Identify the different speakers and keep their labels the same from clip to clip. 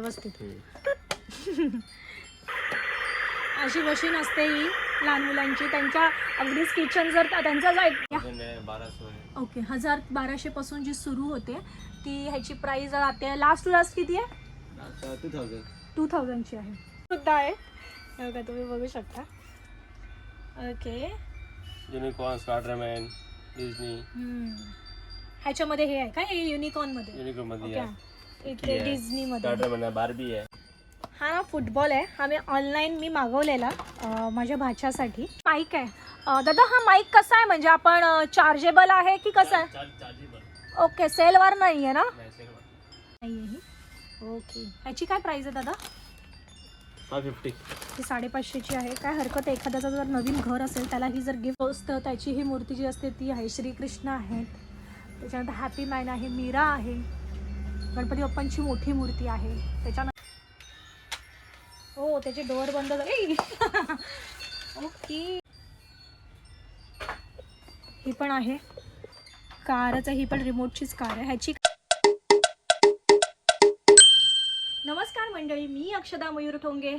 Speaker 1: व्यवस्थित अशी मशीन असते ही लहान मुलांची. त्यांच्या अगदीच किचन जर त्यांचा ओके 1200 पासून जी सुरू होते ती ह्याची प्राइस राहते लास्ट टू लास्ट किती आहे 2000 ची आहे सुद्धा आहे. बघा तुम्ही बघू शकता. ओके
Speaker 2: युनिकॉर्न स्पायडरमॅन डिझनी
Speaker 1: ह्याच्यामध्ये हे आहे का हे युनिकॉर्न मध्ये
Speaker 2: आहे
Speaker 1: इथे डिझनी मध्ये
Speaker 2: स्पायडरमॅन बार्बी आहे.
Speaker 1: हा ना फुटबॉल आहे. हा मी मागवलेला माझ्या भाच्यासाठी. माईक आहे दादा. हा माईक कसा आहे म्हणजे आपण चार्जेबल आहे की कसं आहे? ओके सेलवर नाही आहे ना? नाही. ओके ह्याची काय प्राइस आहे दादा?
Speaker 2: 550.
Speaker 1: ही 550 ची आहे. काय हरकत आहे एखाद्याचं जर नवीन घर असेल त्याला ही जर गिफ्ट असतं. त्याची ही मूर्ती जी असते ती आहे. श्रीकृष्ण आहेत, त्याच्यानंतर हॅपी मॅन आहे, मीरा आहे, गणपती बाप्पांची मोठी मूर्ती आहे. त्याच्यानंतर हो त्याचे डोअर बंद ओके ही पण आहे कारच आहे. ही पण रिमोटचीच कार आहे. ह्याची नमस्कार मंडळी, मी अक्षदा मयूर ठोंगे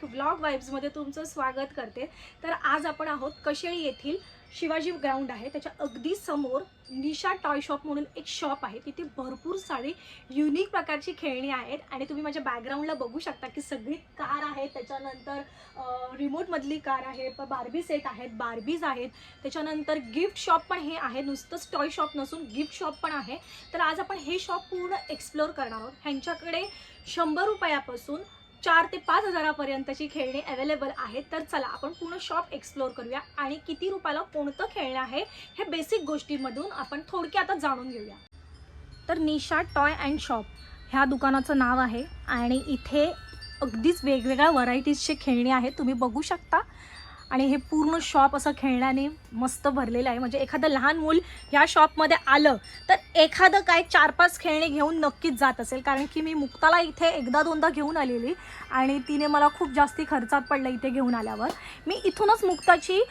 Speaker 1: #व्लॉग वाइब्स मध्ये तुमचं स्वागत करते. तर आज आपण आहोत कशेळी येथील शिवाजी ग्राउंड आहे त्याच्या अगदी समोर निशा टॉय शॉप म्हणून एक शॉप आहे. तिथे भरपूर सारी युनिक प्रकारची खेळणी आहेत आणि तुम्ही माझ्या बॅकग्राऊंडला बघू शकता की सगळी कार आहे. त्याच्यानंतर रिमोट मधली कार आहे, बार्बी सेट आहेत, बार्बीज आहेत. त्याच्यानंतर गिफ्ट शॉप पण हे आहे, नुसतंच टॉय शॉप नसून गिफ्ट शॉप पण आहे. तर आज आपण हे शॉप पूर्ण एक्सप्लोर करणार आहोत. ह्यांच्याकडे 100 रुपयापासून 4 ते 5 हजारापर्यंतची खेळणी अवेलेबल आहेत. तर चला आपण पूर्ण शॉप एक्सप्लोर करूया आणि किती रुपयाला कोणतं खेळणं आहे हे बेसिक गोष्टींमधून आपण थोडक्यात जाणून घेऊया. तर निशा टॉय अँड शॉप ह्या दुकानाचं नाव आहे आणि इथे अगदीच वेगवेगळ्या व्हरायटीजचे खेळणी आहेत, तुम्ही बघू शकता. आणि हे पूर्ण शॉप असं खेळण्याने मस्त भरलेलं आहे. म्हणजे एखादं लहान मूल या शॉपमध्ये आलं तर एखादं काय 4-5 खेळणे घेऊन नक्कीच जात असेल. कारण की मी मुक्ताला इथे एकदा दोनदा घेऊन आलेली आणि तिने मला खूप जास्ती खर्चात पडलं इथे घेऊन आल्यावर. मी इथूनच मुक्ताची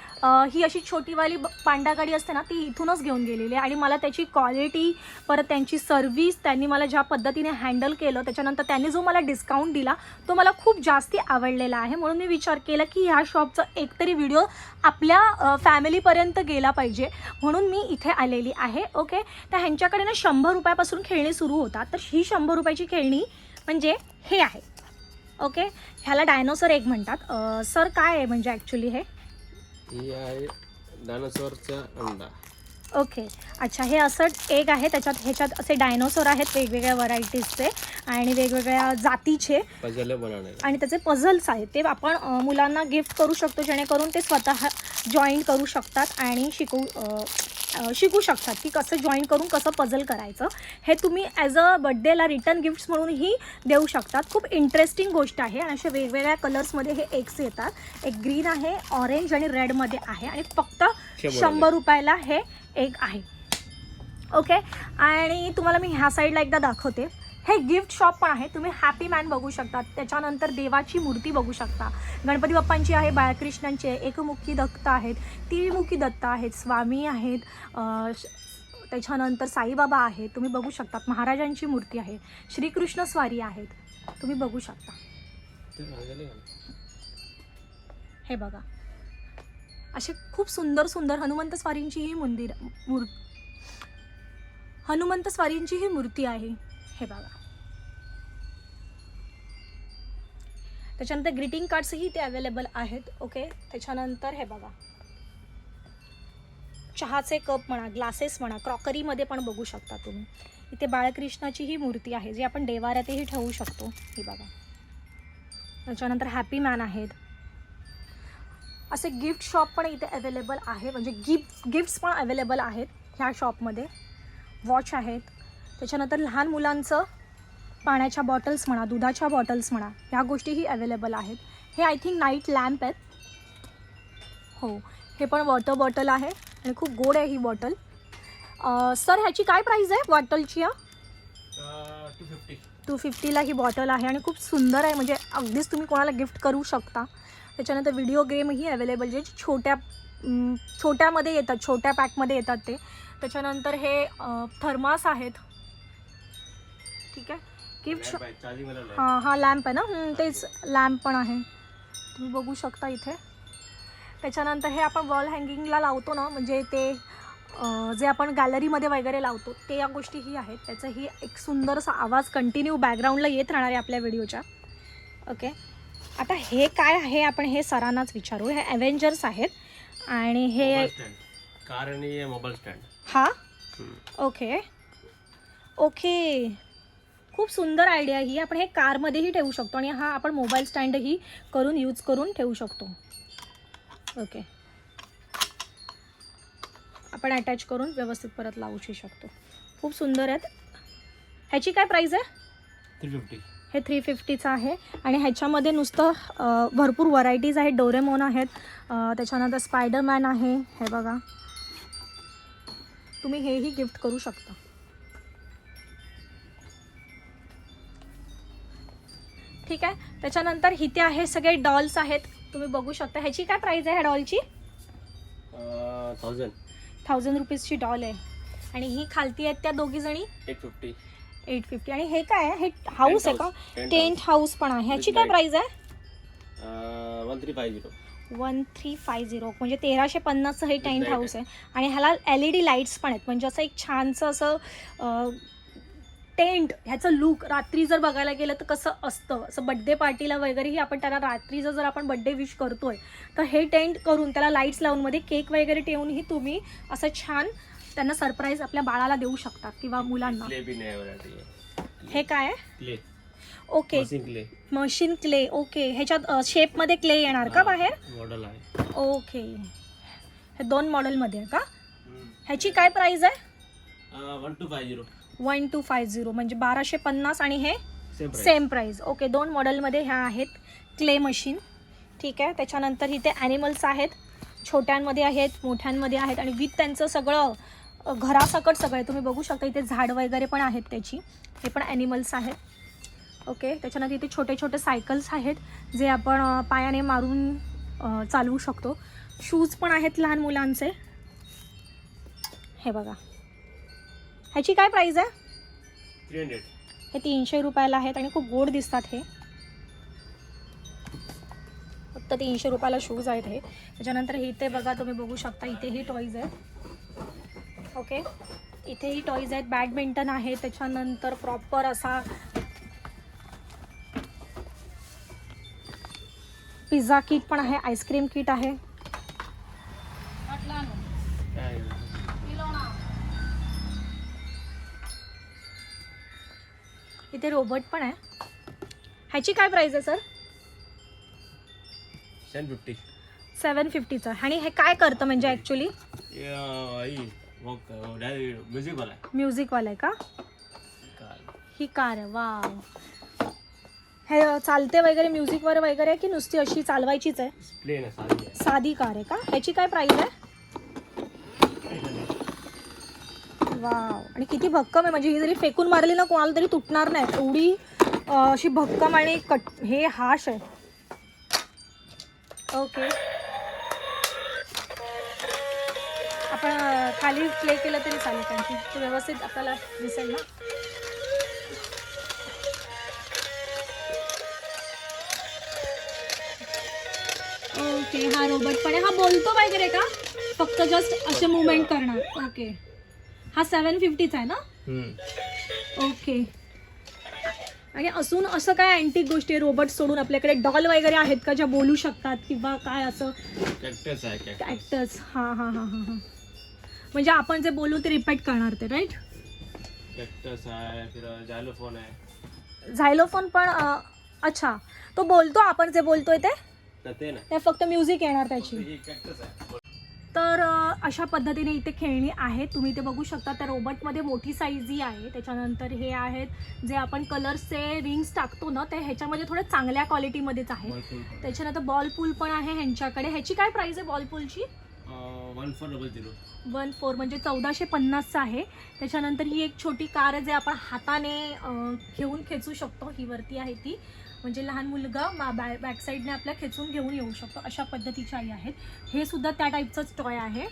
Speaker 1: ही अशी छोटीवाली पांडा गाडी असते ना ती इथूनच घेऊन गेलेली आणि मला त्याची क्वालिटी परत त्यांची सर्व्हिस त्यांनी मला ज्या पद्धतीने हँडल केलं त्याच्यानंतर त्यांनी जो मला डिस्काउंट दिला तो मला खूप जास्ती आवडलेला आहे. म्हणून मी विचार केला की ह्या शॉपचं एकतरी व्हिडिओ आपल्या फॅमिलीपर्यंत गेला पाहिजे म्हणून मी इथे आलेली आहे. ओके तर ह्यांच्याकडे ना 100 रुपयापासून खेळणी सुरू होतात. तर ही 100 रुपयाची खेळणी म्हणजे हे आहे. ओके ह्याला डायनोसर एग म्हणतात. सर काय आहे म्हणजे ॲक्च्युली हे
Speaker 2: डायनोसॉरचा अंडा.
Speaker 1: ओके अच्छा हे असं एग आहे. ह्याच्यात असे डायनोसॉर आहेत वेगवेगळ्या व्हरायटीजचे आणि वेगवेगळ्या जातीचे आणि त्याचे पझल्स आहेत. ते आपण मुलांना गिफ्ट करू शकतो जेणेकरून ते स्वतः जॉईन करू शकतात आणि शिकू शकतात की कसं जॉईन करून कसं पझल करायचं. हे तुम्ही ॲज अ बड्डेला रिटर्न गिफ्ट्स म्हणूनही देऊ शकतात. खूप इंटरेस्टिंग गोष्ट आहे. आणि अशा वेगवेगळ्या कलर्समध्ये हे एग्स येतात. एक ग्रीन आहे, ऑरेंज आणि रेडमध्ये आहे आणि फक्त 100 रुपयाला हे एग आहे. ओके आणि तुम्हाला मी ह्या साईडला एकदा दाखवते. हे गिफ्ट शॉप पण आहे. तुम्ही हॅपी मॅन बघू शकता, त्याच्यानंतर देवाची मूर्ती बघू शकता. गणपती बाप्पांची आहे, बाळकृष्णांची आहे, एकमुखी दत्त आहेत, त्रिमुखी दत्त आहेत, स्वामी आहेत, त्याच्यानंतर साईबाबा आहेत तुम्ही बघू शकता. महाराजांची मूर्ती आहे, श्रीकृष्ण स्वारी आहेत तुम्ही बघू शकता. हे बघा असे खूप सुंदर सुंदर हनुमंत स्वारींची ही हनुमंत स्वारींची ही मूर्ती आहे. हे बघा त्याच्यानंतर ग्रीटिंग कार्ड्सही ते अवेलेबल आहेत. ओके त्याच्यानंतर हे बघा चहाचे कप म्हणा, ग्लासेस म्हणा, क्रॉकरीमध्ये पण बघू शकता तुम्ही. इथे बाळकृष्णाची ही मूर्ती आहे जी आपण देवाऱ्यातही ठेवू शकतो. हे बघा त्याच्यानंतर हॅपी मॅन आहेत. असे गिफ्ट शॉप पण इथे अवेलेबल आहे म्हणजे गिफ्ट्स पण अवेलेबल आहेत ह्या शॉपमध्ये. वॉच आहेत, त्याच्यानंतर लहान मुलांचं पाण्याच्या बॉटल्स म्हणा, दुधाच्या बॉटल्स म्हणा ह्या गोष्टीही अवेलेबल आहेत. हे आय थिंक नाईट लॅम्प आहेत. हो हे पण वॉटर बॉटल आहे आणि खूप गोड आहे ही बॉटल. सर ह्याची काय प्राईस आहे बॉटलची? 250ला ही बॉटल आहे आणि खूप सुंदर आहे. म्हणजे अगदीच तुम्ही कोणाला गिफ्ट करू शकता. त्याच्यानंतर व्हिडिओ गेमही अवेलेबल जे छोट्यामध्ये येतात, छोट्या पॅकमध्ये येतात ते. त्याच्यानंतर हे थर्मास आहेत. ठीक आहे गिफ्ट
Speaker 2: चार्जिंग वाला lamp.
Speaker 1: हां हा लॅम्प आहे ना तेच लॅम्प पण आहे तुम्ही बघू शकता इथे. त्याच्यानंतर हे आपण वॉल हँगिंगला लावतो ना म्हणजे ते जे आपण गॅलरीमध्ये वगैरे लावतो ते या गोष्टीही आहेत. त्याचाही एक सुंदरसा आवाज कंटिन्यू बॅकग्राऊंडला येत राहणार आहे आपल्या व्हिडिओच्या. ओके आता हे काय आहे आपण हे सरांनाच विचारू. हे ॲव्हेंजर्स आहेत आणि हे
Speaker 2: Mobile stand. कार आणि मोबाईल स्टँड.
Speaker 1: हा ओके ओके खूप सुंदर आयडिया ही. आपण हे कारमध्येही ठेवू शकतो आणि हा आपण मोबाईल स्टँडही करून यूज करून ठेवू शकतो. ओके आपण अटॅच करून व्यवस्थित परत लावू शकतो. खूप सुंदर आहेत. ह्याची काय प्राईस आहे?
Speaker 2: 350.
Speaker 1: हे 350चं आहे आणि ह्याच्यामध्ये नुसतं भरपूर व्हरायटीज आहेत. डोरेमोन आहेत, त्याच्यानंतर स्पायडरमॅन आहे. हे बघा तुम्ही हेही गिफ्ट करू शकता. ठीक आहे. त्याच्यानंतर इथे आहे सगळे डॉल्स आहेत तुम्ही बघू शकता. ह्याची काय प्राईस आहे ह्या डॉलची? 1000 रुपीजची डॉल आहे आणि ही खालती आहेत त्या दोघी जणी 850. आणि हे काय आहे? हे हाऊस आहे का? टेंट हाऊस पण आहे. ह्याची काय प्राईस आहे? 1350 म्हणजे 1350चं हे टेंट हाऊस आहे आणि ह्याला LED लाईट्स पण आहेत. म्हणजे असं एक छानसं असं टेंट ह्याचं लुक रात्री जर बघायला गेलं तर कसं असतं असं बड्डे पार्टीला वगैरेही आपण त्याला रात्रीचं जर आपण बड्डे विश करतोय तर हे टेंट करून त्याला लाईट्स लावून मध्ये केक वगैरे ठेवूनही तुम्ही असं छान त्यांना सरप्राईज आपल्या बाळाला देऊ शकता किंवा मुलांना. हे काय आहे? Okay machine clay. ओके ह्याच्यात शेपमध्ये क्ले येणार का बाहेर?
Speaker 2: मॉडेल आहे.
Speaker 1: ओके हे 2 मॉडेलमध्ये आहे का? ह्याची काय प्राईस आहे? 1250 म्हणजे 1250 आणि हे सेम प्राईस. ओके 2 मॉडेलमध्ये ह्या आहेत क्ले मशीन. ठीक आहे. त्याच्यानंतर इथे ॲनिमल्स आहेत, छोट्यांमध्ये आहेत मोठ्यांमध्ये आहेत आणि विथ त्यांचं सगळं घरासकट सगळं तुम्ही बघू शकता. इथे झाड वगैरे पण आहेत त्याची. हे पण ॲनिमल्स आहेत. ओके त्याच्यानंतर इथे छोटे छोटे सायकल्स आहेत जे आपण पायाने मारून चालवू शकतो. शूज पण आहेत लहान मुलांचे. हे बघा ह्याची काय प्राईस आहे?
Speaker 2: 300.
Speaker 1: हे 300 रुपयाला आहेत आणि खूप गोड दिसतात. हे फक्त 300 रुपयाला शूज आहेत हे. त्याच्यानंतर इथे बघा तुम्ही बघू शकता इथेही टॉईज आहेत. ओके इथेही टॉईज आहेत. बॅडमिंटन आहे. त्याच्यानंतर प्रॉपर असा पिझ्झा किट पण आहे, आईस्क्रीम किट आहे. इथे रोबोट पण आहे. ह्याची काय प्राईस आहे सर? 750चं. आणि हे काय करतं म्हणजे ॲक्च्युली? म्युझिकवाला आहे का? ही कार आहे. वाव हे चालते वगैरे म्युझिकवर वगैरे की नुसती अशी चालवायचीच आहे? साधी कार आहे का? ह्याची काय प्राईस आहे? वाव आणि किती भक्कम आहे. म्हणजे ही जरी फेकून मारली ना कोणाला तरी तुटणार नाही एवढी अशी भक्कम आणि हे हाश आहे. ओके आपण खाली प्ले केलं तरी चालेल कारण की ते व्यवस्थित आपल्याला दिसेल ना. ओके हा रोबोट पण आहे. हा बोलतो वगैरे का? फक्त जस्ट असे मुवमेंट करणार. ओके हा 750चा आहे ना? ओके आणि असून असं काय अँटिक गोष्टी आहे रोबोट सोडून आपल्याकडे डॉल वगैरे आहेत का ज्या बोलू शकतात किंवा काय असं? कॅक्टस. हां हां हां हां हां म्हणजे आपण जे बोलू ते रिपीट करणार ते राईट?
Speaker 2: कॅक्टस आहे. फिर झायलोफोन आहे.
Speaker 1: झायलोफोन पण अच्छा तो बोलतो आपण जे बोलतोय ते फक्त म्युझिक येणार त्याची. तर अशा पद्धतीने इथे खेळणी आहेत. तुम्ही ते बघू शकता. त्या रोबोटमध्ये मोठी साईजही आहे. त्याच्यानंतर हे आहेत जे आपण कलर्सचे रिंग्स टाकतो ना ते ह्याच्यामध्ये थोडं चांगल्या क्वालिटीमध्येच आहे. त्याच्यानंतर बॉल पूल पण आहे ह्यांच्याकडे. ह्याची काय प्राईस आहे बॉल पूलची? 1400 म्हणजे 1450चं आहे. त्याच्यानंतर ही एक छोटी कार आहे जे आपण हाताने घेऊन खेचू शकतो. ही वरती आहे ती म्हणजे लहान मुलगा बॅक साईडने आपल्या खेचून घेऊन येऊ शकतो. अशा पद्धतीच्या आई आहेत. हे सुद्धा त्या टाईपचंच टॉय आहे.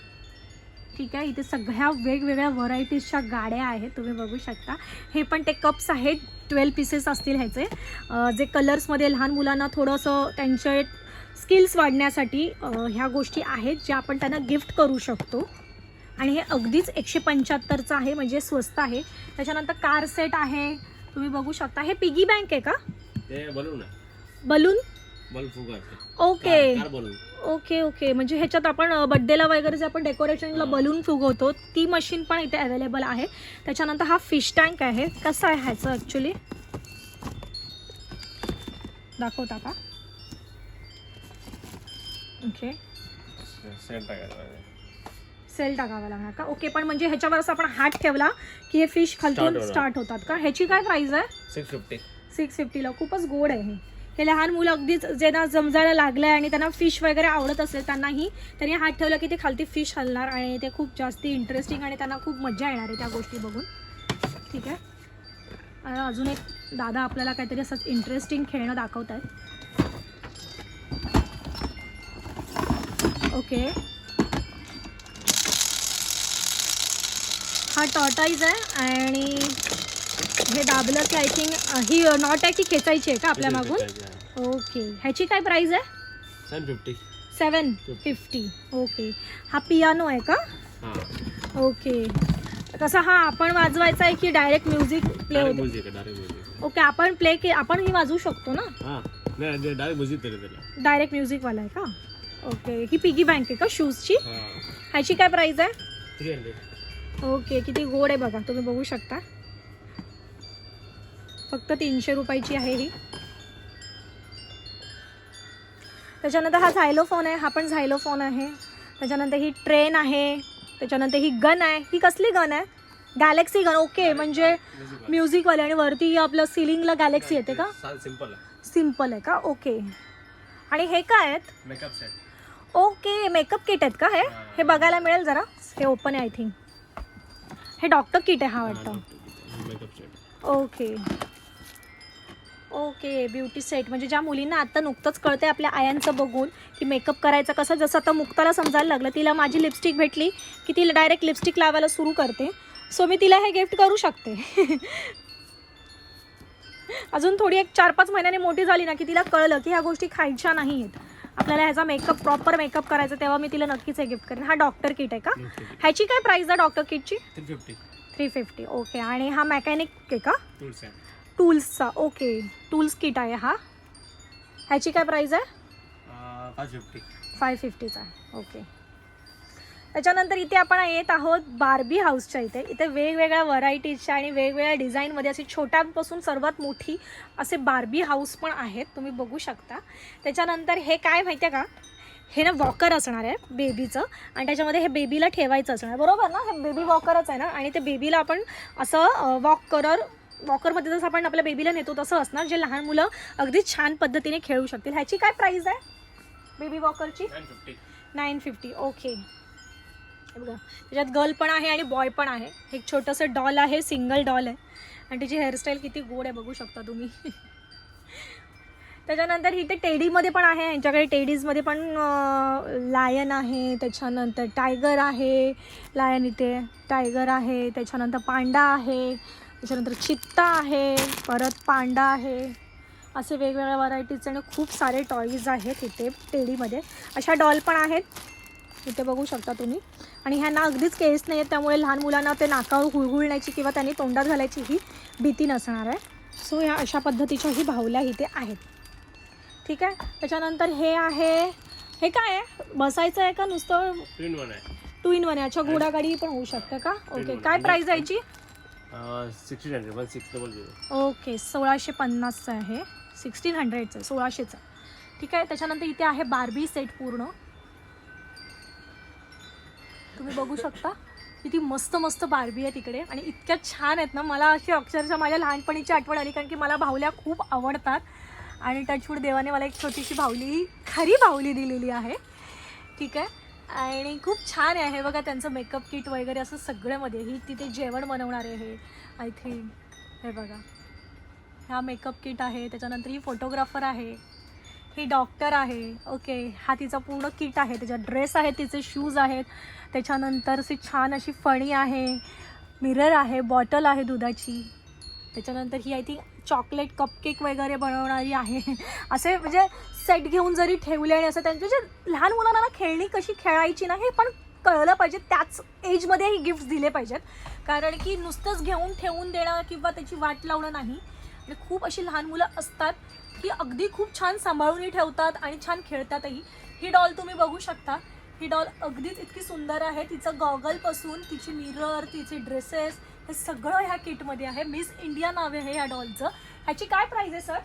Speaker 1: ठीक आहे. इथे सगळ्या वेगवेगळ्या व्हरायटीजच्या गाड्या आहेत, तुम्ही बघू शकता. हे पण ते कप्स आहेत, 12 पीसेस असतील ह्याचे, जे कलर्समध्ये लहान मुलांना थोडंसं त्यांचे स्किल्स वाढण्यासाठी ह्या गोष्टी आहेत ज्या आपण त्यांना गिफ्ट करू शकतो. आणि हे अगदीच 175चं आहे, म्हणजे स्वस्त आहे. त्याच्यानंतर कार सेट आहे, तुम्ही बघू शकता. हे पिगी बँक आहे का?
Speaker 2: ते बलून आहे.
Speaker 1: बलून.
Speaker 2: बल फुगा.
Speaker 1: Okay
Speaker 2: car balloon.
Speaker 1: Okay okay, म्हणजे ह्याच्यात आपण बड्डेला वगैरे जे आपण डेकोरेशनला बलून फुगवतो ती मशीन पण इथे अवेलेबल आहे. त्याच्यानंतर हा फिश टँक आहे. कसं आहे ह्याचं ॲक्च्युली, दाखवता का? ओके,
Speaker 2: सेल टाकायचा.
Speaker 1: सेल टाकावा लागणार का? ओके, पण म्हणजे ह्याच्यावर असं आपण हात ठेवला की हे फिश खालतून स्टार्ट होतात का? ह्याची काय प्राइस आहे?
Speaker 2: 650.
Speaker 1: 650ला. खूपच गोड आहे हे लहान मुलं अगदीच ज्यांना जमजायला लागलं आहे आणि त्यांना फिश वगैरे आवडत असेल त्यांनाही त्यांनी हात ठेवलं की ते खालती फिश हलणार आणि ते खूप जास्ती इंटरेस्टिंग आणि त्यांना खूप मजा येणार आहे त्या गोष्टी बघून. ठीक आहे. अजून एक दादा आपल्याला काहीतरी असंच इंटरेस्टिंग खेळणं दाखवत आहेत. ओके, हा टॉर्टाईज आहे आणि हे दाबलं की आय थिंक ही नॉट आहे की खेचायची आहे का आपल्या मागून? ओके, ह्याची काय प्राइस आहे?
Speaker 2: 750.
Speaker 1: 750. ओके, हा पियानो आहे का? ओके, कसा हा आपण वाजवायचा आहे की डायरेक्ट म्युझिक प्ले होते? ओके, आपण आपण ही वाजवू शकतो ना?
Speaker 2: डायरेक्ट म्युझिक त्याला.
Speaker 1: डायरेक्ट म्युझिकवाला आहे का? ओके, ही पिगी बँक आहे का शूजची? ह्याची काय प्राइस आहे?
Speaker 2: 300.
Speaker 1: ओके, किती गोड आहे बघा, तुम्ही बघू शकता. फक्त 300 रुपयाची आहे ही. त्याच्यानंतर हा झायलोफोन आहे, हा पण झायलोफोन आहे. त्याच्यानंतर ही ट्रेन आहे. त्याच्यानंतर ही गन आहे. ही कसली गन आहे? Galaxy gun. ओके, म्हणजे म्युझिकवाले आणि वरती आपलं सिलिंगला गॅलेक्सी येते का?
Speaker 2: सिंपल आहे.
Speaker 1: सिंपल आहे का? ओके. आणि हे काय आहेत?
Speaker 2: Makeup set.
Speaker 1: Okay, makeup kit आहेत का हे? हे बघायला मिळेल जरा. हे ओपन आहे आय थिंक. हे डॉक्टर किट आहे हा वाटतं.
Speaker 2: Makeup set.
Speaker 1: Okay okay, beauty set म्हणजे ज्या मुलींना आता नुकतंच कळते आपल्या आयांचं बघून की मेकअप करायचं कसं. जसं आता मुक्ताला समजायला लागलं, तिला माझी लिपस्टिक भेटली की तिला डायरेक्ट लिपस्टिक लावायला सुरू करते. सो मी तिला हे गिफ्ट करू शकते. अजून थोडी एक 4-5 महिन्याने मोठी झाली ना की तिला कळलं की ह्या गोष्टी खायच्या नाही आहेत, आपल्याला ह्याचा मेकअप प्रॉपर मेकअप करायचा, तेव्हा मी तिला नक्कीच हे गिफ्ट करेन. हा डॉक्टर किट आहे का? ह्याची काय प्राइस आहे डॉक्टर किटची? 350. ओके, आणि हा मेकॅनिक आहे का? टूल्सचा. ओके, टूल्स किट आहे हा. ह्याची काय प्राइस आहे? 550चा आहे. ओके. त्याच्यानंतर इथे आपण येत आहोत बार्बी हाऊसच्या इथे. इथे वेगवेगळ्या व्हरायटीजच्या आणि वेगवेगळ्या डिझाईनमध्ये अशी छोट्यांपासून सर्वात मोठी असे बार्बी हाऊस पण आहेत, तुम्ही बघू शकता. त्याच्यानंतर हे काय माहिती आहे का, हे ना वॉकर असणार आहे बेबीचं, आणि त्याच्यामध्ये हे बेबीला ठेवायचं असणार, बरोबर ना? हे बेबी वॉकरच आहे ना, आणि ते बेबीला आपण असं वॉकरमध्ये जसं आपण आपल्या बेबीला नेतो तसं असणार, जे लहान मुलं अगदी छान पद्धतीने खेळू शकतील. ह्याची काय प्राईस आहे बेबी वॉकरची? 950. ओके. बघा, त्याच्यात गर्ल पण आहे आणि बॉय पण आहे. एक छोटंसं डॉल आहे, सिंगल डॉल आहे, आणि त्याची हेअरस्टाईल किती गोड आहे बघू शकता तुम्ही. त्याच्यानंतर इथे टेडीमध्ये पण आहे, यांच्याकडे टेडीजमध्ये पण लायन आहे, त्याच्यानंतर टायगर आहे, लायन इथे टायगर आहे, त्याच्यानंतर पांडा आहे, त्याच्यानंतर चित्ता आहे, परत पांडा आहे. असे वेगवेगळ्या व्हरायटीचे आणि खूप सारे टॉईज आहेत इथे टेडीमध्ये. अशा डॉल पण आहेत इथे बघू शकता तुम्ही, आणि ह्यांना अगदीच केस नाही आहेत, त्यामुळे लहान मुलांना ते नाकावर हुळहुळण्याची किंवा त्यांनी तोंडात घालायची ही भीती नसणार आहे. सो ह्या अशा पद्धतीच्याही बाहुल्या इथे आहेत. ठीक आहे. त्याच्यानंतर हे आहे, हे काय आहे, बसायचं आहे का नुसतं?
Speaker 2: 2 in 1 आहे.
Speaker 1: 2 in 1 आहे. अच्छा, घोडागाडी पण होऊ शकते का? ओके. काय प्राईस आहे याची?
Speaker 2: 1600.
Speaker 1: ओके, 1650चं आहे. 1600चं, 1600चं. ठीक आहे. त्याच्यानंतर इथे आहे बार्बी सेट पूर्ण, तुम्ही बघू शकता किती मस्त मस्त बार्बी आहे तिकडे, आणि इतक्या छान आहेत ना, मला अशी अक्षरशः माझ्या लहानपणीची आठवण आली, कारण की मला बाहुल्या खूप आवडतात, आणि टचवूड देवाने मला एक छोटीशी बाहुली, खरी बाहुली दिलेली आहे. ठीक आहे. आणि खूप छान आहे. बघा, त्यांचं मेकअप किट वगैरे असं सगळ्यामध्ये. ही तिथे जेवण बनवणार आहे हे आय थिंक. हे बघा, हा मेकअप किट आहे. त्याच्यानंतर ही फोटोग्राफर आहे. ही डॉक्टर आहे. ओके, हा तिचा पूर्ण किट आहे. त्याचा ड्रेस आहे, तिचे शूज आहेत. त्याच्यानंतर अशी छान अशी फणी आहे, मिरर आहे, बॉटल आहे दुधाची. त्याच्यानंतर ही आय थिंक चॉकलेट कपकेक वगैरे बनवणारी आहे. असे म्हणजे सेट घेऊन जरी ठेवले आणि असं त्यांचे जे लहान मुलांना ना खेळणी कशी खेळायची ना हे पण कळलं पाहिजे. त्याच एजमध्ये ही गिफ्ट्स दिले पाहिजेत, कारण की नुसतंच घेऊन ठेवून देणं किंवा त्याची वाट लावणं नाही. आणि खूप अशी लहान मुलं असतात की अगदी खूप छान सांभाळूनही ठेवतात आणि छान खेळतातही. ही डॉल तुम्ही बघू शकता. ही डॉल अगदीच इतकी सुंदर आहे. तिचं गॉगलपासून तिची मिरर, तिचे ड्रेसेस हे सगळं ह्या किटमध्ये आहे. मिस इंडिया नाव आहे ह्या डॉलचं. ह्याची काय प्राईस आहे सर?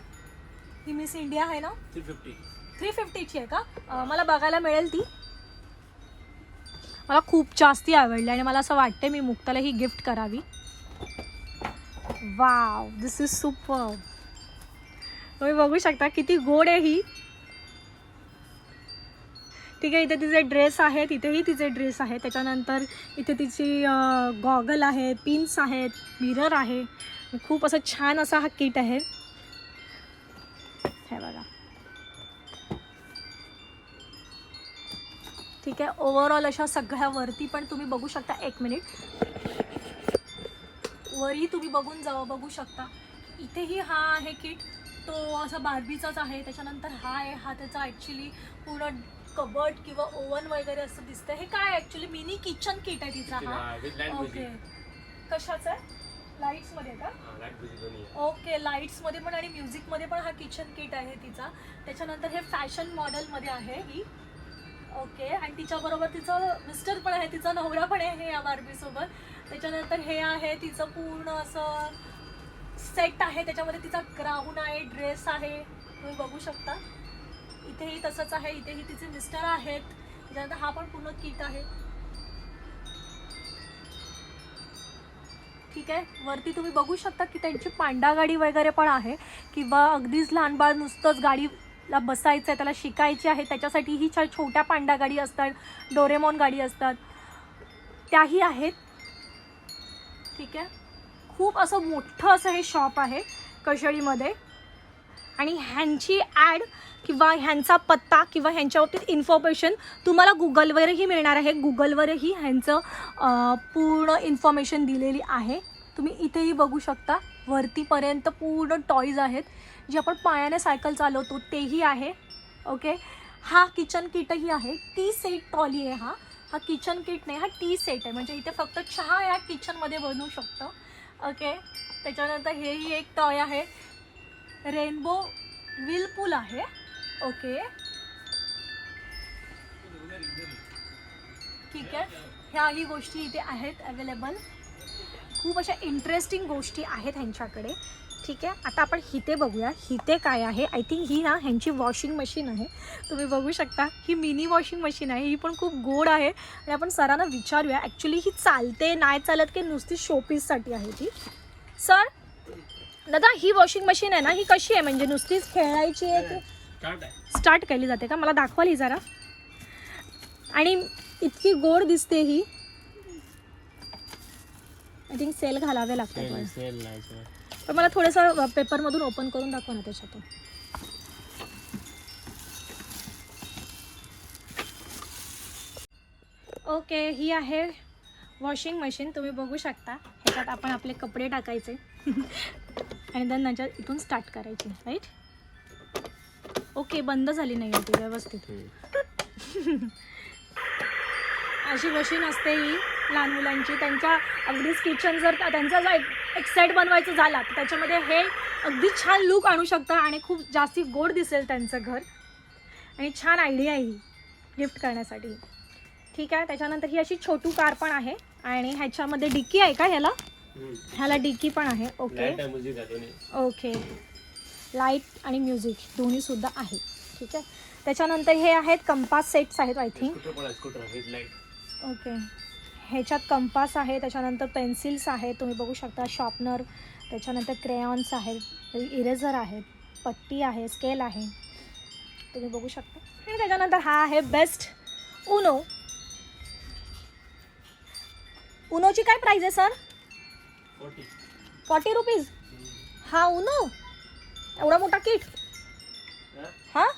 Speaker 1: ही मिस इंडिया आहे ना? 350ची आहे का? मला बघायला मिळेल ती. मला खूप जास्ती आवडली आणि मला असं वाटते मी मुक्ताला ही गिफ्ट करावी. Wow, this is super. तुम्ही बघू शकता किती गोड आहे ही. ठीक आहे, इथे तिचे ड्रेस आहेत, इथेही तिचे ड्रेस आहे. त्याच्यानंतर इथे तिची गॉगल आहे, पिन्स आहेत, मिरर आहे. खूप असं छान असा हा किट आहे. हे बघा. ठीक आहे, ओव्हरऑल अशा सगळ्या वरती पण तुम्ही बघू शकता. एक मिनिट, वरही तुम्ही बघू शकता. इथेही हा आहे किट, तो असा बार्बीचाच आहे. त्याच्यानंतर हा आहे, हा त्याचा ॲक्च्युली पूर्ण कबर्ड किंवा ओव्हन वगैरे असं दिसतं. हे काय ॲक्च्युली मिनी किचन किट आहे तिचा हा. ओके, कशाचं आहे? लाईट्समध्ये का? ओके, लाईट्समध्ये पण आणि म्युझिकमध्ये पण हा किचन किट आहे तिचा. त्याच्यानंतर हे फॅशन मॉडेलमध्ये आहे ही. ओके, आणि तिच्याबरोबर तिचं मिस्टर पण आहे, तिचा नवरा पण आहे या बार्बीसोबत. त्याच्यानंतर हे आहे तिचं पूर्ण असं सेट आहे. त्याच्यामध्ये तिचा ग्राऊन आहे, ड्रेस आहे, तुम्ही बघू शकता. इथेही तसंच आहे. इथेही तिचे मिस्टर आहेत. त्याच्यानंतर हा पण पूर्ण किट आहे. ठीक आहे, वरती तुम्ही बघू शकता की त्यांची पांडा गाडी वगैरे पण आहे, किंवा अगदीच लहान बाळ नुसतंच गाडीला बसायचं आहे, त्याला शिकायची आहे, त्याच्यासाठी ही छोट्या पांडा गाडी असतात, डोरेमॉन गाडी असतात, त्याही आहेत. ठीक आहे, खूप असं मोठं असं हे शॉप आहे कशेळीमध्ये. आणि ह्यांची ॲड किंवा ह्यांचा पत्ता किंवा ह्यांच्याबाबतीत इन्फॉर्मेशन तुम्हाला गुगलवरही मिळणार आहे. गुगलवरही ह्यांचं पूर्ण इन्फॉर्मेशन दिलेली आहे. तुम्ही इथेही बघू शकता. वरतीपर्यंत पूर्ण टॉईज आहेत, जे आपण पायाने सायकल चालवतो तेही आहे. ओके, हा किचन किटही आहे. टी सेट ट्रॉली आहे हा किचन किट नाही, हा टी सेट आहे. म्हणजे इथे फक्त चहा या किचनमध्ये बनवू शकतो. ओके, त्याच्यानंतर हेही एक टॉय आहे, रेनबो व्हीलपूल आहे. ओके, ठीक आहे, ह्याही गोष्टी इथे आहेत अवेलेबल. खूप अशा इंटरेस्टिंग गोष्टी आहेत ह्यांच्याकडे. ठीक आहे, आता आपण हिते बघूया. हिते काय आहे? आय थिंक ही ना ह्यांची वॉशिंग मशीन आहे. तुम्ही बघू शकता, ही मिनी वॉशिंग मशीन आहे. ही पण खूप गोड आहे आणि आपण सरांना विचारूया ॲक्च्युली ही चालते नाही चालत की नुसती शोपीससाठी आहे ती. सर दादा, ही वॉशिंग मशीन आहे ना, ही कशी आहे? म्हणजे नुसतीच खेळायची आहे की स्टार्ट केली जाते का? मला दाखवाल ही जरा. आणि इतकी गोड दिसते ही. आय थिंक सेल घालावे लागतात, पण मला थोडंसं पेपरमधून ओपन करून दाखवा ना त्याच्यातून. ओके, ही आहे वॉशिंग मशीन. तुम्ही बघू शकता, ह्याच्यात आपण आपले कपडे टाकायचे आणि देन नंतर इथून स्टार्ट करायची. राईट? ओके, बंद झाली नाही होती व्यवस्थित. अशी मशीन असते ही लहान मुलांची. त्यांच्या अगदीच किचन जर त्यांचा जर एक सेट बनवायचं झाला तर त्याच्यामध्ये हे अगदी छान लुक आणू शकतं आणि खूप जास्ती गोड दिसेल त्यांचं घर. आणि छान आयडिया आहे ही गिफ्ट करण्यासाठी. ठीक आहे, त्याच्यानंतर ही अशी छोटू कार पण आहे आणि ह्याच्यामध्ये डिक्की आहे का? ह्याला डिक्की पण आहे. ओके ओके, लाईट आणि म्युझिक दोन्ही सुद्धा आहे. ठीक आहे, त्याच्यानंतर हे आहेत कंपास सेट्स आहेत आय थिंक. ओके, ह्याच्यात कंपास आहे, त्याच्यानंतर पेन्सिल्स आहेत, तुम्ही बघू शकता, शॉर्पनर, त्याच्यानंतर क्रेयॉन्स आहेत, इरेझर आहेत, पट्टी आहे, स्केल आहे, तुम्ही बघू शकता. आणि त्याच्यानंतर हा आहे बेस्ट उनो. उनोची काय प्राईस आहे सर? 40 रुपीज. हा उनो एवढा मोठा किट? हां,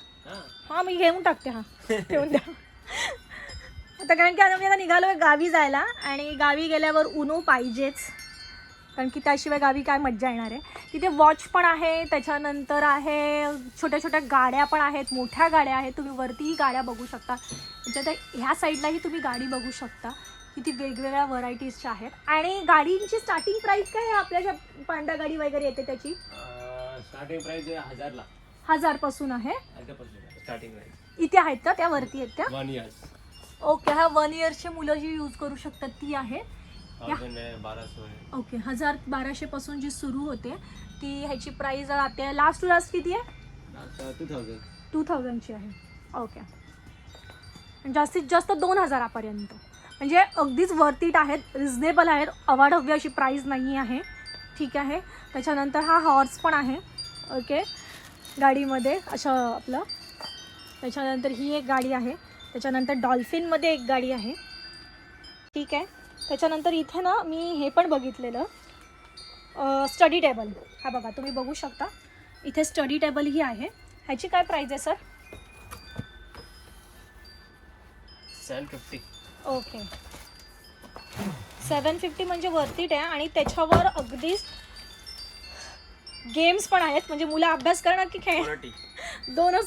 Speaker 1: मी घेऊन टाकते. हा ठेवून द्या आता, कारण की आम्ही आता निघालोय गावी जायला आणि गावी गेल्यावर उनो पाहिजेच, कारण की त्याशिवाय गावी काय मज्जा येणार आहे. तिथे वॉच पण आहे, त्याच्यानंतर आहे छोट्या छोट्या गाड्या पण आहेत, मोठ्या गाड्या आहेत. तुम्ही वरतीही गाड्या बघू शकता, त्याच्यात ह्या साईडलाही तुम्ही गाडी बघू शकता. किती वेगवेगळ्या व्हरायटीजच्या आहेत. आणि गाडींची स्टार्टिंग प्राइस काय आहे आपल्या ज्या पांढऱ्या गाडी वगैरे येते त्याची?
Speaker 2: स्टार्टिंग प्राइस 1000
Speaker 1: 1000 पासून आहे.
Speaker 2: स्टार्टिंग प्राइस
Speaker 1: इथे आहेत का त्या वरती आहेत त्या?
Speaker 2: 1 इयर्स.
Speaker 1: ओके, हा 1 इयर्सची मुलं जी यूज करू शकतात ती आहे.
Speaker 2: 1200 आहे.
Speaker 1: ओके, 1200 पासून जी सुरू होते ती ह्याची प्राइस आता लास्ट टू लास्ट किती आहे? 2000ची आहे. ओके, जास्तीत जास्त 2000पर्यंत, म्हणजे अगदीच वर्थ इट आहेत, रिजनेबल आहेत, अवाढव्य अशी प्राईस नाही आहे. ठीक आहे. त्याच्यानंतर हा हॉर्स पण आहे. ओके, गाडीमध्ये असं आपलं. त्याच्यानंतर ही एक गाडी आहे. त्याच्यानंतर डॉल्फिनमध्ये एक गाडी आहे. ठीक आहे. त्याच्यानंतर इथे ना मी हे पण बघितलेलं स्टडी टेबल. हा बघा, तुम्ही बघू शकता इथे स्टडी टेबल ही आहे. ह्याची काय प्राईस आहे सर?
Speaker 2: 750.
Speaker 1: ओके, 750 म्हणजे वर्थ इट आहे. आणि त्याच्यावर अगदीच गेम्स पण आहेत, म्हणजे मुलं अभ्यास करणार की खेळ दोन्ही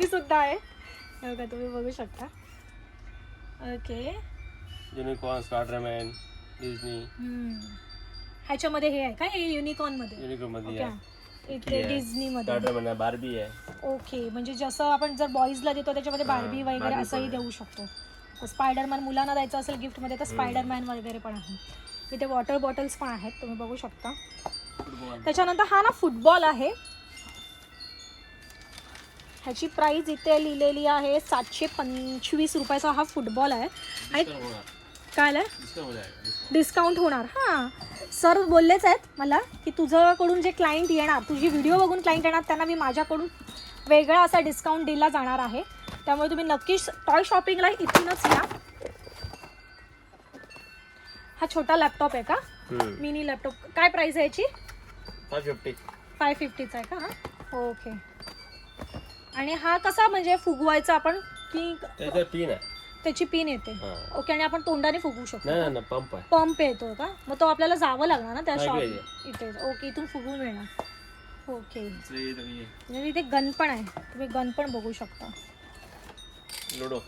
Speaker 1: सुद्धा आहे. बघा, तुम्ही बघू शकता. Okay,
Speaker 2: unicorn, Spiderman, Disney.
Speaker 1: ह्याच्यामध्ये हे आहे का? हे युनिकॉर्नमध्ये
Speaker 2: मध्ये
Speaker 1: ओके, इथे डिझनीमध्ये
Speaker 2: स्पायडरमॅन आहे, बार्बी आहे.
Speaker 1: ओके, म्हणजे जसं आपण जर बॉईजला देतो त्याच्यामध्ये बार्बी वगैरे
Speaker 2: बार्बी
Speaker 1: असंही देऊ शकतो. स्पायडरमॅन मुलांना द्यायचं असेल गिफ्टमध्ये तर स्पायडरमॅन वगैरे पण आहे. इथे वॉटर बॉटल्स पण आहेत, तुम्ही बघू शकता. त्याच्यानंतर हा ना फुटबॉल आहे. ह्याची प्राइस इथे लिहिलेली आहे 725 रुपयाचा हा फुटबॉल आहे. आणि काय डिस्काउंट होणार? हां, सर बोललेच आहेत मला की तुझ्याकडून जे क्लायंट येणार, तुझी व्हिडिओ बघून क्लायंट येणार, त्यांना मी माझ्याकडून वेगळा असा डिस्काउंट दिला जाणार आहे. त्यामुळे तुम्ही नक्कीच टॉय शॉपिंगला इथूनच या. हा छोटा लॅपटॉप आहे का? Mini laptop. काय प्राइस आहे याची? 550चा आहे का? हा, ओके. आणि हा कसा म्हणजे फुगवायचा आपण की
Speaker 2: पिन आहे?
Speaker 1: त्याची पिन येते. ओके, आणि आपण तोंडाने फुगवू शकतो?
Speaker 2: नाही, पंप आहे.
Speaker 1: पंप येतो का? मग तो आपल्याला जावं लागणार ना त्या शॉप इथे? ओके, इथून फुगवून मिळणार. ओके, म्हणजे इथे गन पण आहे, तुम्ही गन पण बघू शकता.
Speaker 2: लुडो.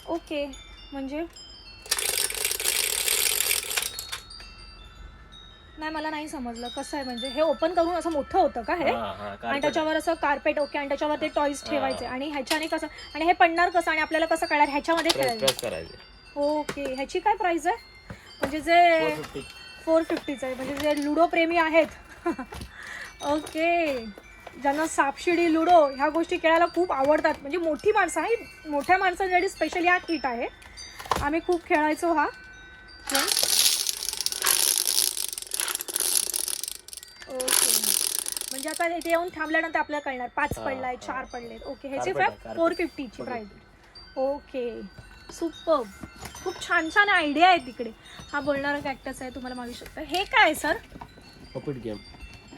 Speaker 1: ओके, म्हणजे नाही, मला नाही समजलं कसं आहे. म्हणजे हे ओपन करून असं मोठं होतं का हे? आणि त्याच्यावर असं कार्पेट. ओके, आणि त्याच्यावर ते टॉयज ठेवायचे. आणि ह्याच्याने कसं, आणि हे पडणार कसं आणि आपल्याला कसं कळणार ह्याच्यामध्ये खेळायचं? ओके, ह्याची काय प्राइस आहे? म्हणजे जे 450चं आहे, म्हणजे जे लुडो प्रेमी आहेत ओके, ज्यांना सापशिडी, लुडो ह्या गोष्टी खेळायला खूप आवडतात, म्हणजे मोठी माणसं आहे, मोठ्या माणसांसाठी स्पेशली हा किट आहे. आम्ही खूप खेळायचो हा. ओके, म्हणजे आता इथे येऊन थांबल्यानंतर आपल्याला कळणार 5 पडलाय, 4 पडलेत. ओके, ह्याची 450ची प्राइस. Okay, super. खूप छान छान आयडिया आहे तिकडे. हा बोलणारा कॅक्टस आहे, तुम्हाला मागू शकता. हे काय आहे सर?
Speaker 2: Puppet game.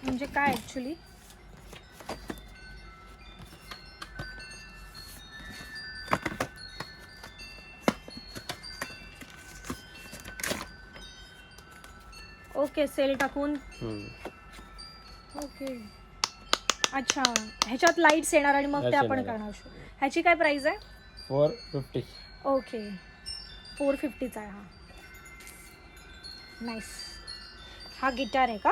Speaker 1: म्हणजे काय ॲक्च्युली? ओके, सेल टाकून. ओके, अच्छा, ह्याच्यात लाईट्स येणार आणि मग ते आपण करणार. ह्याची काय प्राइस आहे?
Speaker 2: 450.
Speaker 1: ओके, 450चा आहे हा. नाईस. हा गिटार आहे का?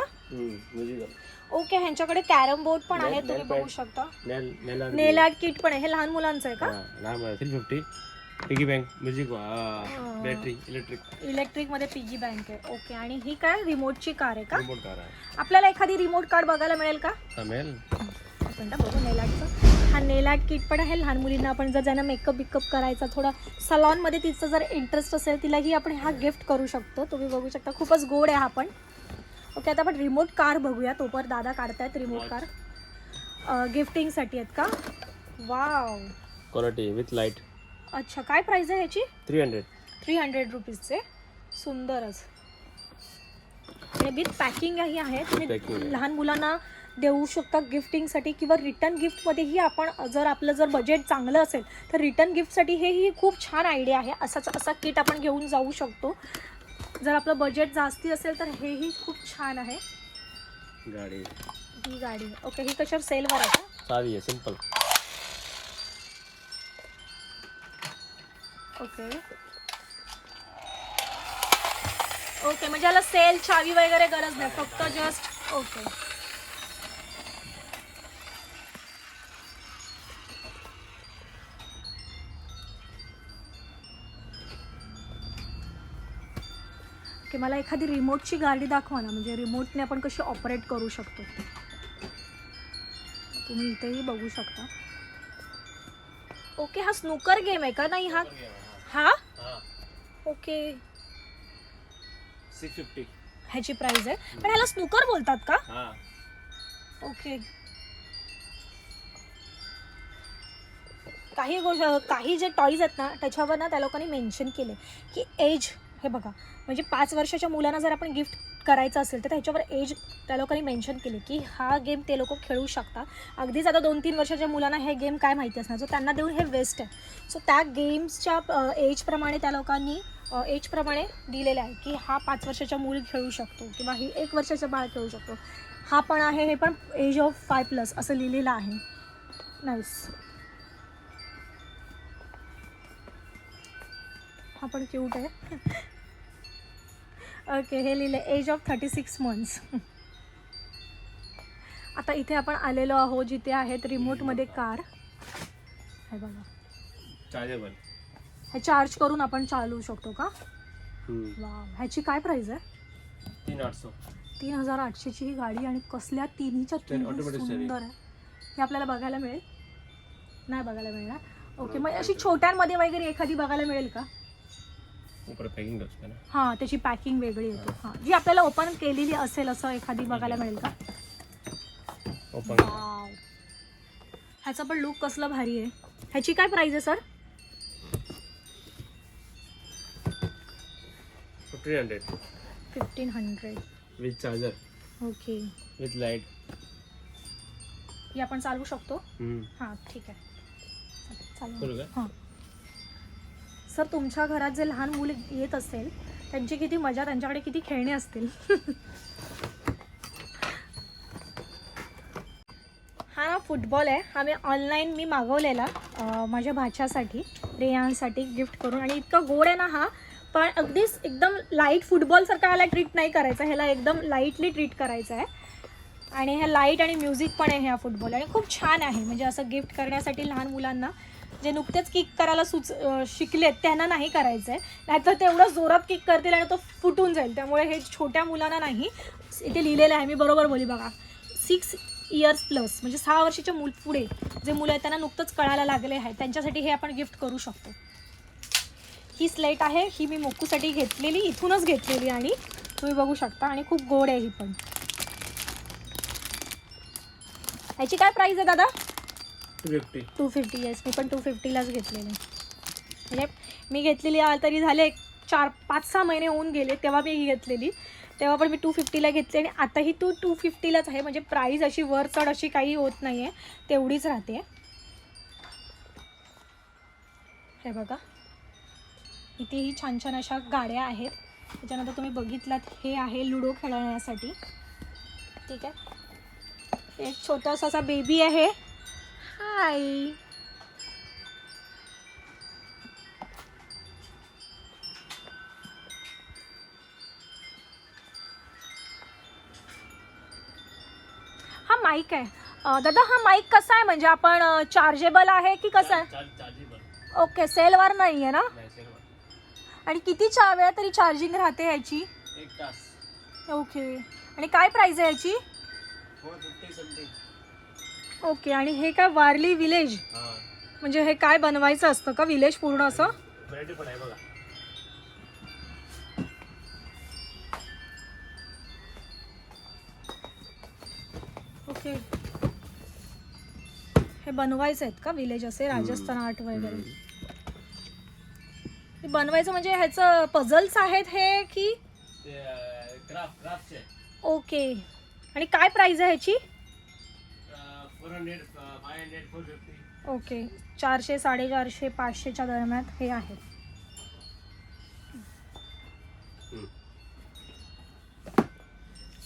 Speaker 1: ओके, ह्यांच्याकडे कॅरम बोर्ड पण आहे, तुम्ही बघू शकता. नेल आर्ट किट पण आहे. हे लहान मुलांचं आहे का?
Speaker 2: लहान 350. Piggy bank, music, battery,
Speaker 1: electric मध्ये पिगी बँक आहे. ओके, आणि ही काय रिमोटची कार आहे का?
Speaker 2: रिमोट कार आहे.
Speaker 1: आपल्याला एखादी रिमोट कार बघायला मिळेल का?
Speaker 2: मिळेल.
Speaker 1: आपण बघू नेल आर्टचं. हा नेल आर्ट किट पण आहे लहान मुलींना. आपण जर ज्यांना मेकअप बिकअप करायचा, थोडा सलॉनमध्ये तिचं जर इंटरेस्ट असेल तिलाही आपण हा गिफ्ट करू शकतो. तुम्ही बघू शकता, खूपच गोड आहे हा पण. ओके, आता आपण रिमोट कार बघूया. तोपर दादा काढतायत रिमोट कार. गिफ्टिंगसाठी आहेत का? Wow,
Speaker 2: quality with light.
Speaker 1: अच्छा, काय प्राइस आहे ह्याची?
Speaker 2: 300
Speaker 1: रुपीजचे. सुंदरच. आणि विथ पॅकिंग ही आहे. तुम्ही लहान मुलांना देऊ शकता गिफ्टिंगसाठी किंवा रिटर्न गिफ्टमध्येही आपण जर आपलं जर बजेट चांगलं असेल तर रिटर्न गिफ्टसाठी ही खूप छान आयडिया आहे. असा किट आपण घेऊन जाऊ शकतो. जर आपलं बजेट जास्ती असेल तर हेही खूप छान आहे.
Speaker 2: गाडी
Speaker 1: ही गाडी ओके, ही कशावर सेलवर आहे का?
Speaker 2: चावी आहे सिंपल.
Speaker 1: ओके ओके, म्हणजे याला सेल चावी वगैरे गरज नाही, फक्त जस्ट ओके. ओके, मला एखादी रिमोटची गाडी दाखवा ना, म्हणजे रिमोटने आपण कशी ऑपरेट करू शकतो. तुम्ही इथेही बघू शकता. ओके, हा स्नूकर गेम आहे का? नाही, हा ओके.
Speaker 2: 650
Speaker 1: ह्याची प्राइस आहे, पण ह्याला स्नूकर बोलतात का? ओके. काही जे टॉईज आहेत ना त्याच्यावर ना त्या लोकांनी मेन्शन केले की एज, हे बघा, म्हणजे 5 वर्षाच्या मुलांना जर आपण गिफ्ट करायचं असेल तर त्याच्यावर एज त्या लोकांनी मेन्शन केले की हा गेम ते लोक खेळू शकतात. अगदीच आता 2-3 वर्षाच्या मुलांना हे गेम काय माहिती असणार, सो त्यांना देऊन हे वेस्ट आहे. सो त्या गेम्सच्या एजप्रमाणे त्या लोकांनी एजप्रमाणे दिलेलं आहे की हा 5 वर्षाचा मूल खेळू शकतो किंवा ही 1 वर्षाचं बाळ खेळू शकतो. हा पण आहे, हे पण एज ऑफ 5+ असं लिहिलेलं आहे. नाईस. हा पण क्यूट आहे. ओके, हे लिहिलं एज ऑफ 36 months. आता इथे आपण आलेलो आहोत जिथे आहेत रिमोटमध्ये कार. हे बघा,
Speaker 2: चार्जेबल.
Speaker 1: हे चार्ज करून आपण चालवू शकतो का?
Speaker 2: हम्म.
Speaker 1: ह्याची काय प्राइस आहे?
Speaker 2: 3800.
Speaker 1: 3800ची ही गाडी, आणि कसल्या तिन्हीच्या
Speaker 2: automatic
Speaker 1: सुंदर आहे. हे आपल्याला बघायला मिळेल? नाही बघायला मिळणार. ओके, मग अशी छोट्यांमध्ये वगैरे एखादी बघायला मिळेल का?
Speaker 2: ऊपर पॅकिंग असते ना.
Speaker 1: हां, त्याची पॅकिंग वेगळी येते. हां, जी आपल्याला ओपन केलेली असेल असं एखादी बघायला मिळेल का?
Speaker 2: ओपन.
Speaker 1: वाव, ह्याचा पण लुक कसला भारी आहे. ह्याची काय प्राइस आहे सर? 1500
Speaker 2: with charger.
Speaker 1: Okay,
Speaker 2: with light.
Speaker 1: ही आपण चालवू शकतो? हां, ठीक आहे, चालू. हां सर, तुमच्या घरात जे लहान मुले येत असेल त्यांची किती मजा, त्यांच्याकडे किती खेळणे असतील. हा ना फुटबॉल आहे. हा मी मागवलेला माझ्या भाच्यासाठी, रेयांसाठी गिफ्ट करून, आणि इतका गोड आहे ना हा. पण अगदीच एकदम लाईट फुटबॉलसारखा ह्याला ट्रीट नाही करायचा, ह्याला एकदम लाईटली ट्रीट करायचं आहे. आणि ह्या लाईट आणि म्युझिक पण आहे ह्या फुटबॉल, आणि खूप छान आहे. म्हणजे असं गिफ्ट करण्यासाठी लहान मुलांना जे नुकतेच किक करायला शिकलेत त्यांना नाही करायचं आहे, नाहीतर तेवढं जोरात किक करतील आणि तो फुटून जाईल. त्यामुळे हे छोट्या मुलांना नाही. इथे लिहिलेलं आहे, मी बरोबर बोली बघा, 6 years प्लस, म्हणजे 6 वर्षाच्या पुढे जे मुलं आहेत त्यांना नुकतंच कळायला लागले आहे त्यांच्यासाठी हे आपण गिफ्ट करू शकतो. ही स्लेट आहे, ही मी मोकूसाठी घेतलेली, इथूनच घेतलेली, आणि तुम्ही बघू शकता, आणि खूप गोड आहे ही पण. ह्याची काय प्राइस आहे दादा? 250. येस, मी पण 250लाच घेतलेली. म्हणजे मी घेतलेली तरी झाले 4-5-6 महिने होऊन गेले तेव्हा मी ही घेतलेली. तेव्हा पण मी 250ला घेतली, आणि आताही 250लाच आहे. म्हणजे प्राईस अशी वर चढ अशी काही होत नाही आहे, तेवढीच राहते. हे बघा, इथेही छान छान अशा गाड्या आहेत. त्याच्यानंतर तुम्ही बघितलात हे आहे लुडो खेळण्यासाठी. ठीक आहे, एक छोटासा असा बेबी आहे. हाय, हा माईक आहे. दादा, हा माईक कसा आहे, म्हणजे आपण चार्जेबल आहे की कसं आहे? ओके, सेलवर नाही आहे ना? आणि किती वेळा तरी चार्जिंग राहते ह्याची?
Speaker 2: 1 तास.
Speaker 1: ओके, आणि काय प्राइस आहे ह्याची?
Speaker 2: 450
Speaker 1: ओके, आणि हे काय वारली विलेज, म्हणजे हे काय बनवायचं असतं का विलेज पूर्ण असं?
Speaker 2: व्हरायटी पण आहे बघा.
Speaker 1: ओके, हे बनवायचं आहेत का विलेज असे राजस्थान आर्ट वगैरे? हे बनवायचं म्हणजे ह्याचं पझल्स आहेत हे की?
Speaker 2: क्राफ्ट आहे.
Speaker 1: ओके, आणि काय प्राइस आहे ह्याची?
Speaker 2: 400, 500, 450.
Speaker 1: ओके 400, 450, 500च्या दरम्यान हे आहेत.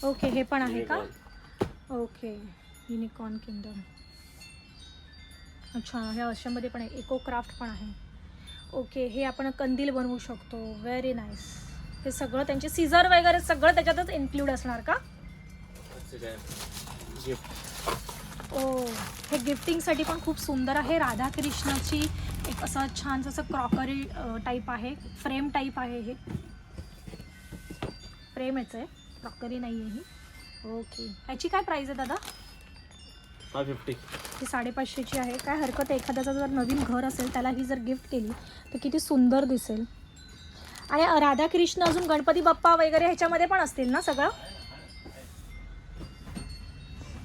Speaker 1: ओके हे पण आहे का? Okay unicorn kingdom. अच्छा हे अशामध्ये पण आहे. इको क्राफ्ट पण आहे. ओके हे आपण कंदील बनवू शकतो. Very nice. हे सगळं त्यांचे सीझर वगैरे सगळं त्याच्यातच इन्क्लूड असणार का? ओ हे गिफ्टिंगसाठी पण खूप सुंदर आहे. राधाकृष्णाची एक असं छान असं क्रॉकरी टाईप आहे. फ्रेम टाईप आहे. हे फ्रेमच आहे, क्रॉकरी नाही आहे ही. ओके ह्याची काय प्राईस आहे दादा?
Speaker 2: 550.
Speaker 1: ही 550ची आहे. काय हरकत आहे, एखाद्याचं जर नवीन घर असेल त्याला ही जर गिफ्ट केली तर किती सुंदर दिसेल. आणि राधाकृष्ण अजून गणपती बाप्पा वगैरे ह्याच्यामध्ये पण असतील ना सगळं?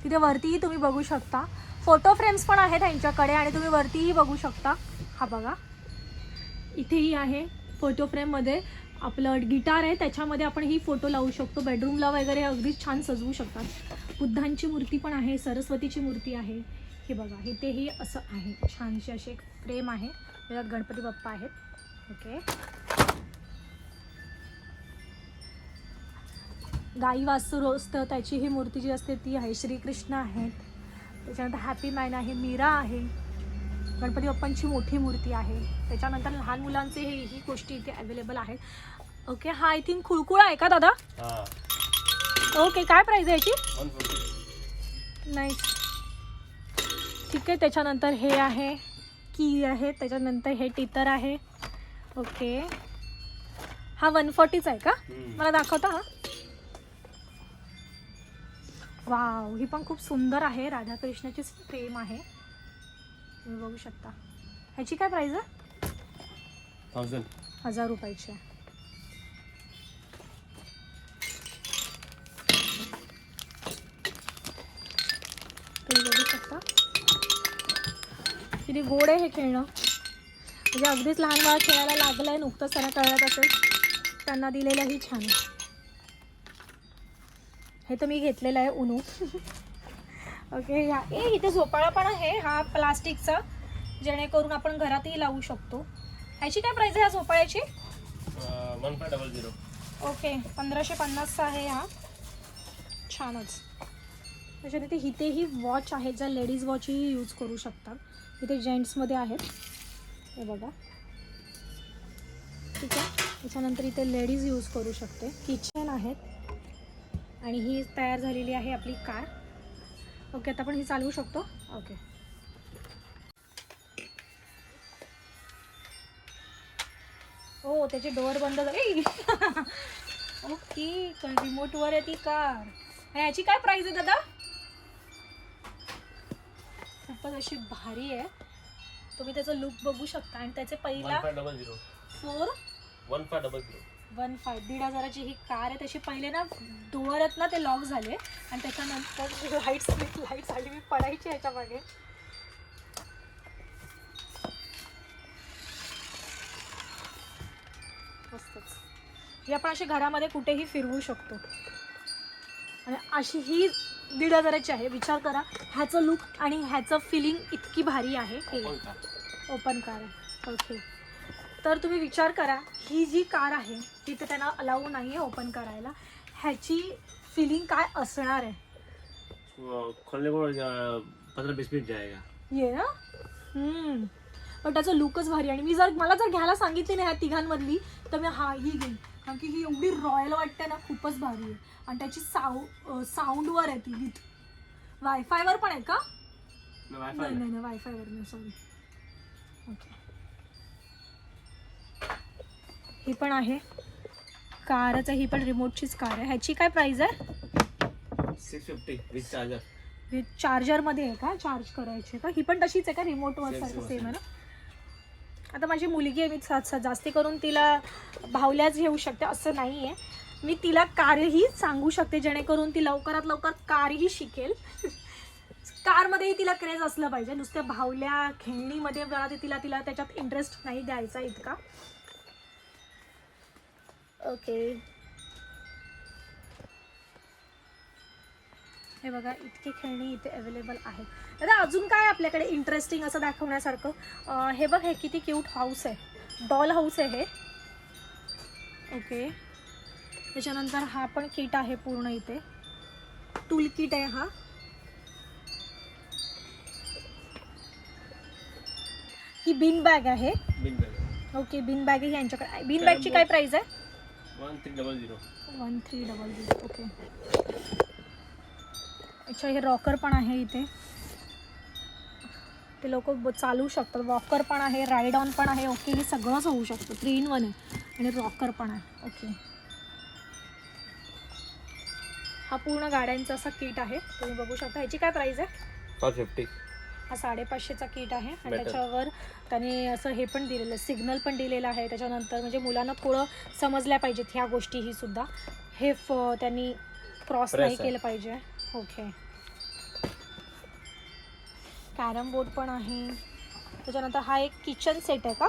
Speaker 1: तिथे वरतीही तुम्ही बघू शकता फोटो फ्रेम्स पण आहेत त्यांच्याकडे आणि तुम्ही वरतीही बघू शकता. हा बघा इथेही आहे फोटो फ्रेममध्ये आपलं गिटार आहे, त्याच्यामध्ये आपण ही फोटो लावू शकतो. बेडरूमला वगैरे अगदीच छान सजवू शकतात. बुद्धांची मूर्ती पण आहे, सरस्वतीची मूर्ती आहे. हे बघा इथेही असं आहे, छानशी अशी एक फ्रेम आहे, त्याच्यात गणपती बाप्पा आहेत. ओके गाई वासरू असतं त्याची ही मूर्ती जी असते ती आहे. श्रीकृष्ण आहेत, त्याच्यानंतर हॅपी मॅन आहे, मीरा आहे, गणपती बाप्पांची मोठी मूर्ती आहे. त्याच्यानंतर लहान मुलांचे ही गोष्टी इथे अवेलेबल आहेत. ओके हा आय थिंक खुळखुळा आहे का दादा? ओके काय प्राईज आहे याची?
Speaker 2: 150.
Speaker 1: नाईस ठीक आहे. त्याच्यानंतर हे आहे की आहे, त्याच्यानंतर हे टितर आहे. ओके हा 140चा आहे का? मला दाखवता हा. वाव ही पण खूप सुंदर आहे. राधाकृष्णाचीच फ्रेम आहे, तुम्ही बघू शकता. ह्याची काय प्राईस आहे?
Speaker 2: 1000
Speaker 1: रुपयाची आहे. तुम्ही बघू शकता किती गोड आहे हे खेळणं. म्हणजे अगदीच लहान बाळ खेळायला लागलं आहे, नुकतंच त्यांना कळत असेल, त्यांना दिलेलंही छान आहे. हे तर मी घेतलेलं आहे उनू. ओके इथे झोपाळा पण आहे हा प्लास्टिकचा, जेणेकरून आपण घरातही लावू शकतो. ह्याची काय प्राईस आहे ह्या झोपाळ्याची?
Speaker 2: 1500.
Speaker 1: ओके 1550चा आहे हा, छानच. त्याच्यानंतर इथेही वॉच आहे, ज्या लेडीज वॉचही यूज करू शकतात. इथे जेंट्समध्ये आहेत, हे बघा ठीक आहे. त्याच्यानंतर इथे लेडीज यूज करू शकते. किचन आहेत आणि ही तयार झालेली आहे आपली कार. ओके आता आपण ही चालवू शकतो. ओके हो त्याचे डोअर बंद झाले. ओके रिमोटवर आहे ती कार. याची काय प्राइस आहे दादा? खूपच अशी भारी आहे, तुम्ही त्याचा लुक बघू शकता. आणि त्याचे पहिला 1500ची ही कार आहे. त्याची पहिले ना डोअर आहेत ना ते लॉक झाले आणि त्याच्यानंतर लाईट आली, मी पडायची ह्याच्या मागे. मस्तच. ही आपण अशी घरामध्ये कुठेही फिरवू शकतो. आणि अशी ही 1500ची आहे. विचार करा ह्याचं लुक आणि ह्याचं फिलिंग इतकी भारी आहे. हे ओपन कार आहे. ओके तर तुम्ही विचार करा ही जी कार आहे तिथे त्यांना अलाऊ नाही आहे ओपन करायला, ह्याची फिलिंग काय असणार आहे.
Speaker 2: खोलने को 15-20 मिनिट जाएगा
Speaker 1: ये ना. पण त्याचं लुकच भारी. आणि मला जर घ्यायला सांगितली ना ह्या तिघांमधली तर मी ही घेईन, कारण की ही एवढी रॉयल वाटते ना, खूपच भारी आहे. आणि त्याची साऊंडवर आहे ती, विथ वायफायवर पण आहे का? नाही वायफायवर नाही, सॉरी. ओके ही पण आहे कारच आहे, ही पण रिमोटचीच कार आहे. ह्याची काय प्राइस आहे?
Speaker 2: 650 विथ चार्जर.
Speaker 1: विथ चार्जरमध्ये आहे का? चार्ज करायची का? ही पण तशीच आहे का? रिमोटवर सारखं सेम आहे ना. आता माझी मुलगी आहे, मी जास्ती करून तिला भावल्याच घेऊ शकते असं नाही आहे. मी तिला कारही सांगू शकते जेणेकरून ती लवकरात लवकर कारही शिकेल. कारमध्येही तिला क्रेज असलं पाहिजे, नुसत्या भावल्या खेळणीमध्ये मला तिला त्याच्यात इंटरेस्ट नाही द्यायचा इतका. ओके हे बघा इतकी खेळणी इथे अवेलेबल आहेत. दादा अजून काय आपल्याकडे इंटरेस्टिंग असं दाखवण्यासारखं? हे बघ, हे किती क्यूट हाऊस आहे, डॉल हाऊस आहे हे. ओके, त्याच्यानंतर हा पण किट आहे पूर्ण इथे, टूल किट आहे हा. ही बिन बॅग आहे.
Speaker 2: बिन बॅग
Speaker 1: ओके, बिन बॅग ही यांच्याकडे. बिन बॅगची काय प्राइस आहे?
Speaker 2: 1300.
Speaker 1: 1300. ओके. अच्छा, हे रॉकर पण आहे इथे, ते लोक चालू शकतात. वॉकर पण आहे, राईड ऑन पण आहे. ओके, हे सगळंच होऊ शकतं, 3 in 1 आहे. आणि रॉकर पण आहे. ओके, हा पूर्ण गाड्यांचा असा किट आहे, तुम्ही बघू शकता. ह्याची काय प्राइस आहे?
Speaker 2: 450.
Speaker 1: हा 550चा किट आहे. आणि
Speaker 2: Metal.
Speaker 1: त्याच्यावर त्याने असं हे पण दिलेलं आहे, सिग्नल पण दिलेलं आहे. त्याच्यानंतर म्हणजे मुलांना थोडं समजल्या पाहिजेत ह्या गोष्टी ही सुद्धा. हे त्यांनी क्रॉस
Speaker 2: Press
Speaker 1: नाही
Speaker 2: आहे.
Speaker 1: केलं पाहिजे. ओके, कॅरम बोर्ड पण आहे. त्याच्यानंतर हा एक किचन सेट आहे का?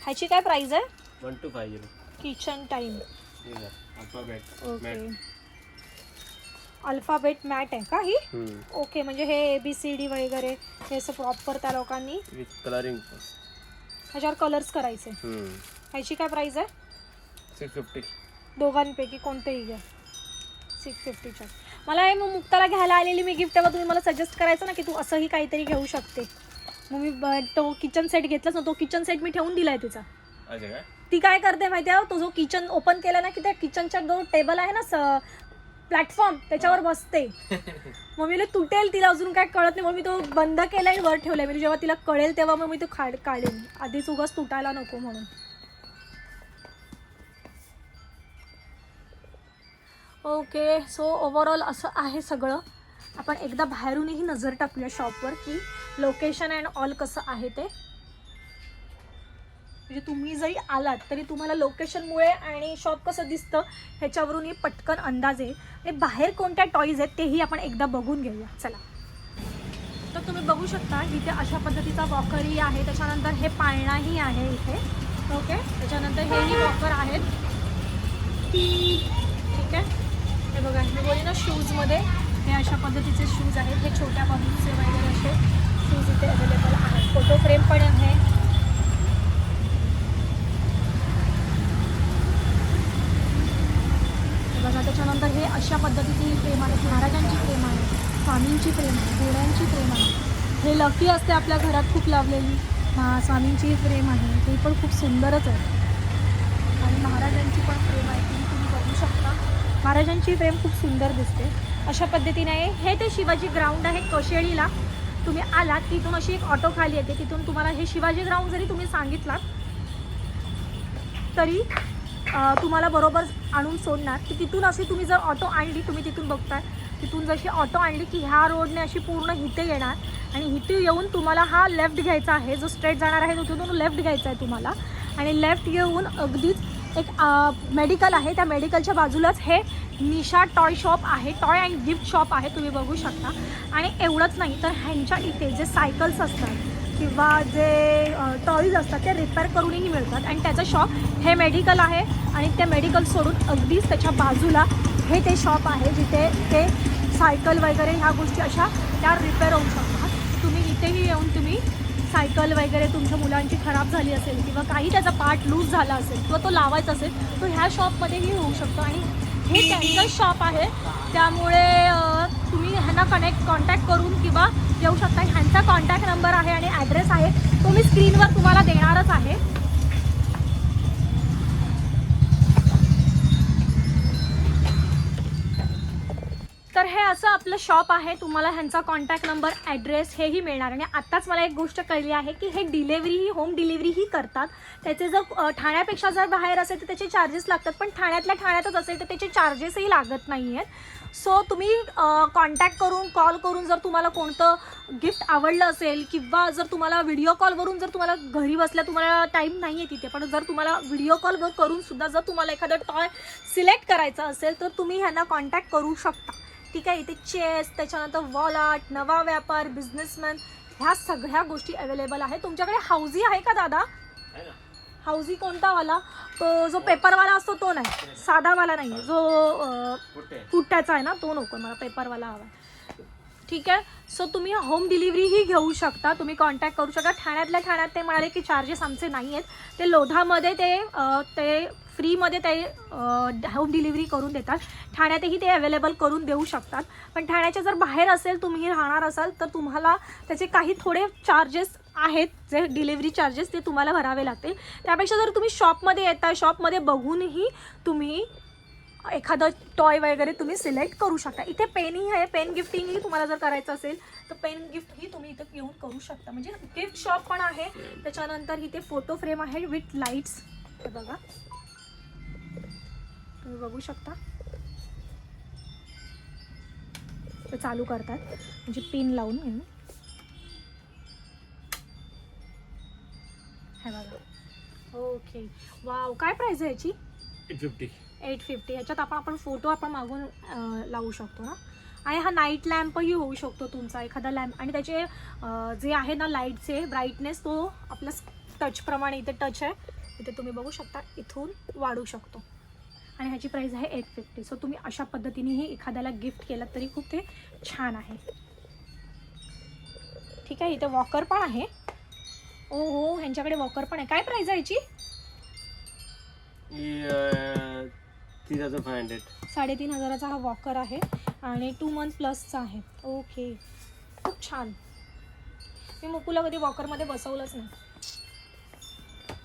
Speaker 1: ह्याची काय प्राइस आहे?
Speaker 2: 1250.
Speaker 1: Kitchen time.
Speaker 2: Alphabet.
Speaker 1: Okay, alphabet mat आहे का ही? ओके, म्हणजे हे ABCD वगैरे हे असं प्रॉपर त्या लोकांनी
Speaker 2: विथ कलरिंग.
Speaker 1: ह्याच्यावर कलर्स करायचे. ह्याची काय प्राइस आहे?
Speaker 2: 650.
Speaker 1: दोघांपैकी कोणतेही घ्या, 650च्या. मला हे मग मुक्ताला घ्यायला आलेली मी गिफ्ट, तेव्हा तुम्ही मला सजेस्ट करायचं ना की तू असंही काहीतरी घेऊ शकते. मग मी तो किचन सेट घेतलाच ना, तो किचन सेट मी ठेवून दिलाय तिचा.
Speaker 2: अच्छा काय?
Speaker 1: ती काय करते माहिती आहे, तो जो किचन ओपन केला ना की त्या किचनचा जो टेबल आहे ना, प्लॅटफॉर्म, त्याच्यावर बसते. मग मी तुटेल, तिला अजून काय कळत नाही, म्हणून मी तो बंद केलाय, वर ठेवलाय. म्हणजे जेव्हा तिला कळेल तेव्हा मग मी तो काढेन, आधीच उगाच तुटायला नको म्हणून. ओके, सो ओव्हरऑल असं आहे सगळं. आपण एकदा बाहेरूनही नजर टाकूया शॉपवर की लोकेशन अँड ऑल कसं आहे ते. म्हणजे तुम्ही जरी आलात तरी तुम्हाला लोकेशनमुळे आणि शॉप कसं दिसतं ह्याच्यावरूनही पटकन अंदाज येईल. आणि बाहेर कोणत्या टॉईज आहेत तेही आपण एकदा बघून घेऊया. चला, तर तुम्ही बघू शकता इथे अशा पद्धतीचा वॉकरही आहे. त्याच्यानंतर हे पाळणाही आहे इथे. ओके, त्याच्यानंतर हेही वॉकर आहेत. ठीक आहे, हे बघा, मी बोलले ना शूजमध्ये हे अशा पद्धतीचे शूज आहेत. हे छोट्या बाबूचे वगैरे असे शूज इथे अवेलेबल आहेत. फोटो फ्रेम पण आहे. बघा, त्याच्यानंतर हे अशा पद्धतीची फ्रेम आहेत. महाराजांची फ्रेम आहे, स्वामींची फ्रेम आहे, घोड्यांची फ्रेम आहे. हे लकी असते आपल्या घरात खूप लावलेली. स्वामींची फ्रेम आहे, ती पण खूप सुंदरच आहे. आणि महाराजांची पण फ्रेम आहे, ती तुम्ही बघू शकता. महाराजांची फ्रेम खूप सुंदर दिसते. अशा पद्धतीने हे ते शिवाजी ग्राउंड आहे कोशेळीला. तुम्ही आलात तिथून अशी एक ऑटो खाली येते, तिथून तुम्हाला हे शिवाजी ग्राउंड जरी तुम्ही सांगितलात तरी तुम्हाला बरोबर आणून सोडणार. की तिथून अशी तुम्ही जर ऑटो आणली, तुम्ही तिथून बघताय, तिथून जशी ऑटो आणली की ह्या रोडने अशी पूर्ण इथे येणार. आणि इथे येऊन तुम्हाला हा लेफ्ट घ्यायचा आहे, जो स्ट्रेट जाणार आहे तिथून लेफ्ट घ्यायचा आहे तुम्हाला. आणि लेफ्ट येऊन अगदीच एक मेडिकल आहे, त्या मेडिकलच्या बाजूलाच हे निशा टॉय शॉप आहे, टॉय अँड गिफ्ट शॉप आहे, तुम्ही बघू शकता. आणि एवढंच नाही तर ह्यांच्या इथे जे सायकल्स असतात किंवा जे टॉईज असतात ते रिपेअर करूनही मिळतात. आणि त्याचं शॉप हे मेडिकल आहे. आणि त्या मेडिकल सोडून अगदीच त्याच्या बाजूला हे ते शॉप आहे जिथे ते सायकल वगैरे ह्या गोष्टी अशा त्या रिपेअर होऊ शकतात. तुम्ही इथेही येऊन तुम्ही सायकल वगैरे तुमच्या मुलांची खराब झाली असेल किंवा काही त्याचा पार्ट लूज झाला असेल किंवा तो लावायचा असेल तो ह्या शॉपमध्येही होऊ शकतो. आणि हे त्यांचं शॉप आहे, त्यामुळे तुम्ही ह्यांना कॉन्टॅक्ट करून किंवा येऊ शकता. ह्यांचा कॉन्टॅक्ट नंबर आहे आणि ॲड्रेस आहे तो मी स्क्रीनवर तुम्हाला देणारच आहे. तर हे असं आपलं शॉप आहे. तुम्हाला ह्यांचा कॉन्टॅक्ट नंबर, ॲड्रेस हेही मिळणार. आणि आत्ताच मला एक गोष्ट कळली आहे की हे डिलेवरीही, होम डिलिव्हरीही करतात. त्याचे जर ठाण्यापेक्षा जर बाहेर असेल तर त्याचे चार्जेस लागतात, पण ठाण्यातल्या ठाण्यातच असेल तर त्याचे चार्जेसही लागत नाही आहेत. सो तुम्ही कॉन्टॅक्ट करून, कॉल करून जर तुम्हाला कोणतं गिफ्ट आवडलं असेल किंवा जर तुम्हाला व्हिडिओ कॉलवरून जर तुम्हाला घरी बसल्या तुम्हाला टाईम नाही आहे तिथे, पण जर तुम्हाला व्हिडिओ कॉलवर करून सुद्धा जर तुम्हाला एखादं टॉय सिलेक्ट करायचं असेल तर तुम्ही ह्यांना कॉन्टॅक्ट करू शकता. ठीक आहे, इथे चेस, त्याच्यानंतर वॉलट, नवा व्यापार, बिझनेसमॅन, ह्या सगळ्या गोष्टी अवेलेबल आहेत. तुमच्याकडे हाऊजी आहे का दादा? हाऊसी कोणता वाला? तो जो पेपरवाला असतो तो नाही, साधावाला नाही, जो पुट्ट्याचा आहे ना तो नको मला, पेपरवाला हवा. ठीक आहे. सो तुम्ही होम डिलिव्हरीही घेऊ शकता, तुम्ही कॉन्टॅक्ट करू शकता. ठाण्यातल्या ठाण्यात ते म्हणाले की चार्जेस आमचे नाही आहेत, ते लोधामध्ये ते फ्रीमध्ये ते होम डिलिव्हरी करून देतात. ठाण्यातही ते अवेलेबल करून देऊ शकतात. पण ठाण्याच्या जर बाहेर असेल, तुम्ही राहणार असाल, तर तुम्हाला त्याचे काही थोडे चार्जेस आहेत, जे डिलिव्हरी चार्जेस ते तुम्हाला भरावे लागतील. त्यापेक्षा जर तुम्ही शॉपमध्ये येता, शॉपमध्ये बघूनही तुम्ही एखादं टॉय वगैरे तुम्ही सिलेक्ट करू शकता. इथे पेनही आहे, पेन गिफ्टिंगही तुम्हाला जर करायचं असेल तर पेन गिफ्टही तुम्ही इथं येऊन करू शकता. म्हणजे गिफ्ट शॉप पण आहे. त्याच्यानंतर इथे फोटो फ्रेम आहे विथ लाईट्स. हे बघा, तुम्ही बघू शकता, ते चालू करतात म्हणजे पिन लावून. हे बघा. ओके, वाव, काय प्राइस आहे याची? 850. ह्याच्यात आपण फोटो मागून लावू शकतो ना. आणि हा नाईट लॅम्पही होऊ शकतो तुमचा, एखादा लॅम्प. आणि त्याचे जे आहे ना लाईटचे ब्राईटनेस, तो आपल्या टचप्रमाणे, इथे टच आहे, इथे तुम्ही बघू शकता, इथून वाढू शकतो. आणि ह्याची प्राईस आहे 850. सो तुम्ही अशा पद्धतीनेही एखाद्याला गिफ्ट केलं तरी खूप ते छान आहे. ठीक आहे. इथे वॉकर पण आहे. ओ हो, ह्यांच्याकडे वॉकर पण आहे. काय प्राईस आहे याची?
Speaker 2: 3500.
Speaker 1: 3500चा हा वॉकर आहे आणि 2 मंथ प्लसचा आहे. ओके, खूप छान. मी मुकुला कधी वॉकरमध्ये बसवलंच नाही.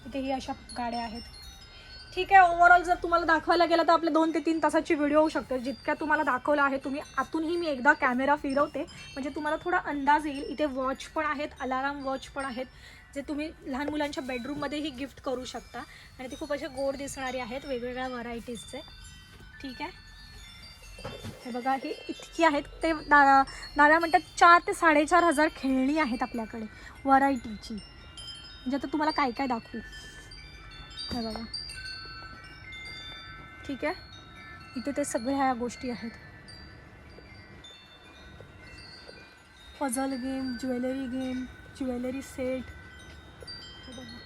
Speaker 1: इथेही अशा गाड्या आहेत. ठीक आहे. ओव्हरऑल जर तुम्हाला दाखवायला गेलं तर आपले 2 ते 3 तासाची व्हिडिओ होऊ शकते. जितक्या तुम्हाला दाखवलं आहे, तुम्ही आतूनही मी एकदा कॅमेरा फिरवते म्हणजे तुम्हाला थोडा अंदाज येईल. इथे वॉच पण आहेत, अलाराम वॉच पण आहेत, जे तुम्ही लहान मुलांच्या बेडरूममध्येही गिफ्ट करू शकता. आणि ते खूप असे गोड दिसणारे आहेत, वेगवेगळ्या व्हरायटीजचे. ठीक आहे. हे बघा, हे इतकी आहेत. ते दादा म्हणतात 4 ते 4,500 खेळणी आहेत आपल्याकडे व्हरायटीची. म्हणजे आता तुम्हाला काय काय दाखवू. हे बघा. ठीक आहे. इथे ते सगळ्या ह्या गोष्टी आहेत. Puzzle game, jewellery set. हे बघा.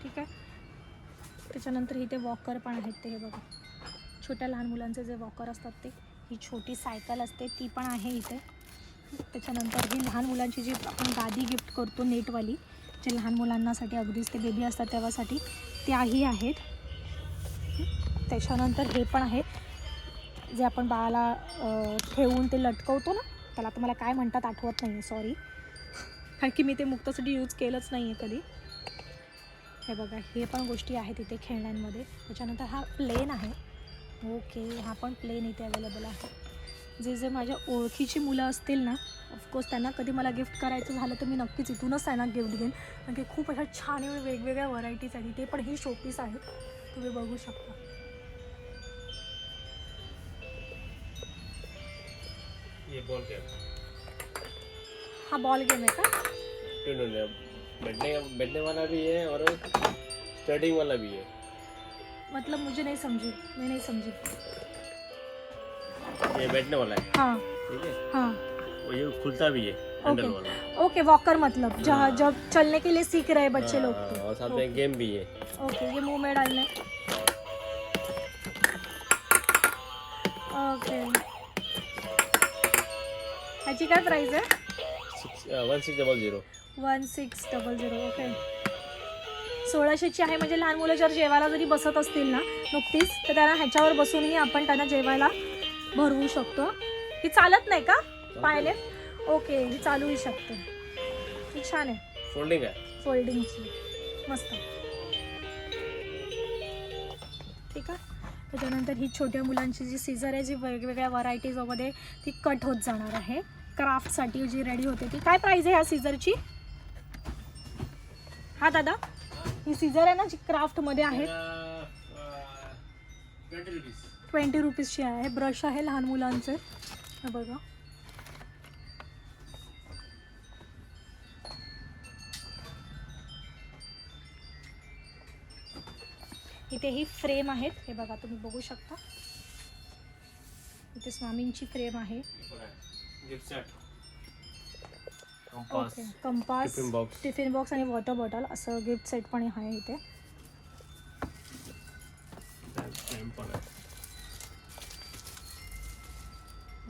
Speaker 1: ठीक आहे. त्याच्यानंतर इथे वॉकर पण आहेत. ते हे बघा, छोट्या लहान मुलांचे जे वॉकर असतात ते. ही छोटी सायकल असते ती पण आहे इथे. त्याच्यानंतर ही लहान मुलांची जी आपण गादी गिफ्ट करतो नेटवाली, जे लहान मुलांनासाठी अगदीच ते बेबी असतात तेव्हासाठी, त्याही आहेत. त्याच्यानंतर हे पण आहे, जे आपण बाळाला ठेवून ते लटकवतो ना, त्याला आता मला काय म्हणतात आठवत नाही आहे, सॉरी, कारण की मी ते मुक्तासाठी यूज केलंच नाही आहे कधी. हे बघा, हे पण गोष्टी आहेत इथे खेळण्यांमध्ये. त्याच्यानंतर हा प्लेन आहे. ओके, हा पण प्लेन इथे अवेलेबल आहे. जे माझ्या ओळखीची मुलं असतील ना, ऑफकोर्स त्यांना कधी मला गिफ्ट करायचं झालं तर मी नक्कीच इथूनच त्यांना गिफ्ट देईन, कारण की खूप अशा छान वेगवेगळ्या व्हरायटीज आहेत. ते पण ही शोपीस आहेत, तुम्ही बघू शकता. हा बॉल गेम आहे का?
Speaker 2: बैठने वाला भी है और स्टडिंग वाला भी है.
Speaker 1: मतलब मुझे नहीं समझी, मैं नहीं समझी.
Speaker 2: ये बैठने वाला है.
Speaker 1: हाँ,
Speaker 2: ठीक है.
Speaker 1: हाँ,
Speaker 2: वो ये खुलता भी है, हैंडल वाला.
Speaker 1: ओके, वॉकर मतलब जहाँ जब चलने के लिए सीख रहे बच्चे लोग तो.
Speaker 2: और साथ में गेम भी है.
Speaker 1: ओके, ये मुंह में डालने. ओके, ह्याची काय प्राइस आहे?
Speaker 2: 1600.
Speaker 1: 1600. ओके, 1600ची आहे. म्हणजे लहान मुलं जर जेवायला जरी बसत असतील ना नुकतीच, तर त्यांना ह्याच्यावर बसूनही आपण त्यांना जेवायला भरवू शकतो. ही चालत नाही का पायाने? ओके, ही चालूही शकते. ही छान आहे,
Speaker 2: फोल्डिंग आहे,
Speaker 1: फोल्डिंगची, मस्त. ठीक आहे. त्याच्यानंतर ही छोट्या मुलांची जी सीझर आहे, जी वेगवेगळ्या व्हरायटीजमध्ये ती कट होत जाणार आहे, क्राफ्टसाठी जी रेडी होते ती. काय प्राईज आहे ह्या सीझरची? हा दादा, ही सीझर आहे ना जी क्राफ्टमध्ये आहे, 20 रुपीजची आहे. ब्रश आहे लहान मुलांचे. हे बघा, इथे ही फ्रेम आहेत. हे बघा, तुम्ही बघू शकता. इथे स्वामींची फ्रेम आहे.
Speaker 2: Compass
Speaker 1: okay compass,
Speaker 2: tiffin box
Speaker 1: tiffin box आणि वॉटर बॉटल असं गिफ्ट सेट पण आहे इथे.
Speaker 2: स्टॅम्प पण आहे.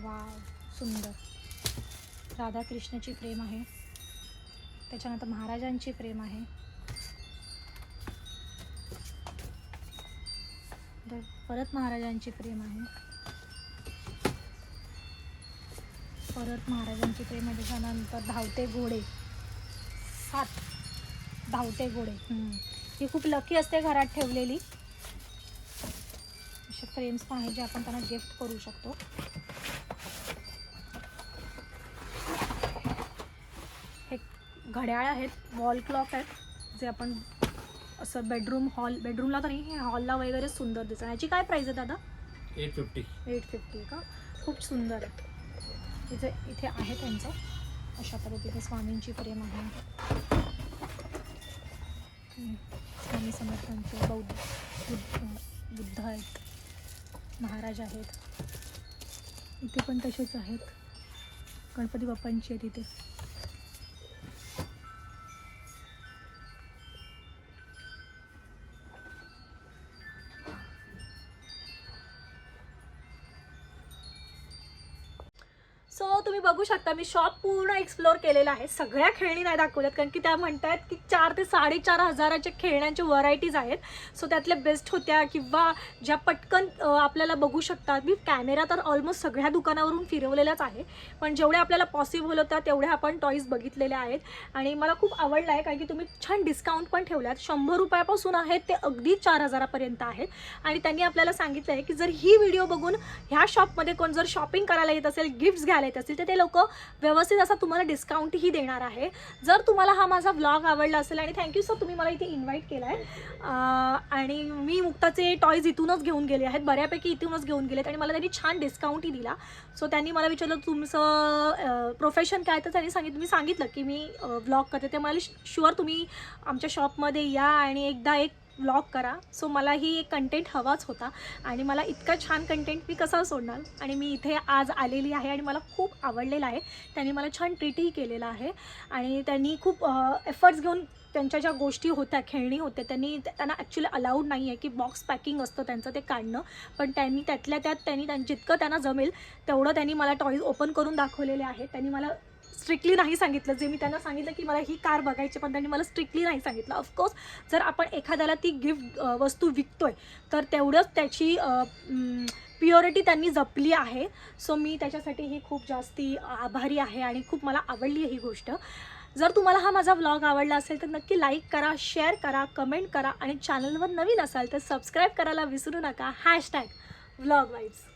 Speaker 1: वाव सुंदर. राधाकृष्णाची फ्रेम आहे, त्याच्यानंतर महाराजांची फ्रेम आहे, परत महाराजांची फ्रेम आहे, परत महाराजांची फ्रेम आहे. त्याच्यानंतर धावते घोडे, 7 धावते घोडे. ही खूप लकी असते घरात ठेवलेली. असे फ्रेम्स पण आहेत जे आपण त्यांना गिफ्ट करू शकतो. हे घड्याळ आहेत, वॉल क्लॉक आहेत जे आपण असं बेडरूमला तरी हे हॉलला वगैरे सुंदर दिसणार. याची काय प्राईस आहे दादा? 850 का? खूप सुंदर आहे. इथे आहे त्यांचं अशा पद्धतीने स्वामींची फ्रेम आहे. स्वामी समर्थांचे बुद्ध आहेत, महाराज आहेत. इथे पण तसेच आहेत, गणपती बाप्पांची आहेत इथे. सो तुम्ही बघू शकता मी शॉप पूर्ण एक्सप्लोअर केलेला आहे. सगळ्या खेळणी नाही दाखवल्यात कारण की त्या म्हणतात की 4,000 ते 4,500 खेळण्यांच्या व्हरायटीज आहेत. सो त्यातल्या बेस्ट होत्या किंवा ज्या पटकन आपल्याला बघू शकतात. मी कॅमेरा तर ऑलमोस्ट सगळ्या दुकानावरून फिरवलेलाच आहे, पण जेवढ्या आपल्याला पॉसिबल होत्या तेवढ्या आपण टॉईज बघितलेल्या आहेत. आणि मला खूप आवडलं आहे कारण की तुम्ही छान डिस्काउंट पण ठेवल्यात. 100 रुपयापासून आहेत ते अगदी 4,000पर्यंत आहेत. आणि त्यांनी आपल्याला सांगितलं आहे की जर ही व्हिडिओ बघून ह्या शॉपमध्ये कोण जर शॉपिंग करायला येत असेल, गिफ्ट्स घ्यायला येत असतील तर ते लोक व्यवस्थित असा तुम्हाला डिस्काउंटही देणार आहे. जर तुम्हाला हा माझा व्लॉग आवडला असेल, आणि थँक्यू सर तुम्ही मला इथे इन्व्हाइट केलं आहे. आणि मी मुक्ताचे टॉईज इथूनच घेऊन गेले आहेत, बऱ्यापैकी इथूनच घेऊन गेलेत आणि मला त्यांनी छान डिस्काउंटही दिला. सो त्यांनी मला विचारलं तुमचं प्रोफेशन काय, तर त्यांनी मी सांगितलं की मी व्लॉग करते. ते म्हणाले शुअर तुम्ही आमच्या शॉपमध्ये या आणि एकदा एक व्लॉग करा. सो मलाही एक कंटेंट हवाच होता आणि मला इतका छान कंटेंट मी कसा सोडणार. आणि मी इथे आज आलेली आहे आणि मला खूप आवडलेलं आहे. त्यांनी मला छान ट्रीटही केलेलं आहे आणि त्यांनी खूप एफर्ट्स घेऊन त्यांच्या ज्या गोष्टी होत्या, खेळणी होत्या, त्यांना ॲक्च्युली अलाउड नाही आहे की बॉक्स पॅकिंग असतं त्यांचं ते काढणं, पण त्यांनी त्यातल्या त्यात जितकं त्यांना जमेल तेवढं त्यांनी मला टॉईज ओपन करून दाखवलेले आहेत. त्यांनी मला स्ट्रिक्टली नाही सांगितलं, जे मी त्यांना सांगितलं की मला ही कार बघायची, पण त्यांनी मला स्ट्रिक्टली नाही सांगितलं. ऑफकोर्स जर आपण एखाद्याला ती गिफ्ट वस्तू विकतोय तर तेवढंच त्याची प्युरिटी त्यांनी जपली आहे. सो मी त्याच्यासाठीही खूप जास्ती आभारी आहे आणि खूप मला आवडली ही गोष्ट. जर तुम्हाला हा माझा व्लॉग आवडला असेल तर नक्की लाईक करा, शेअर करा, कमेंट करा आणि चॅनलवर नवीन असाल तर सबस्क्राईब करायला विसरू नका. #Vlog vibes.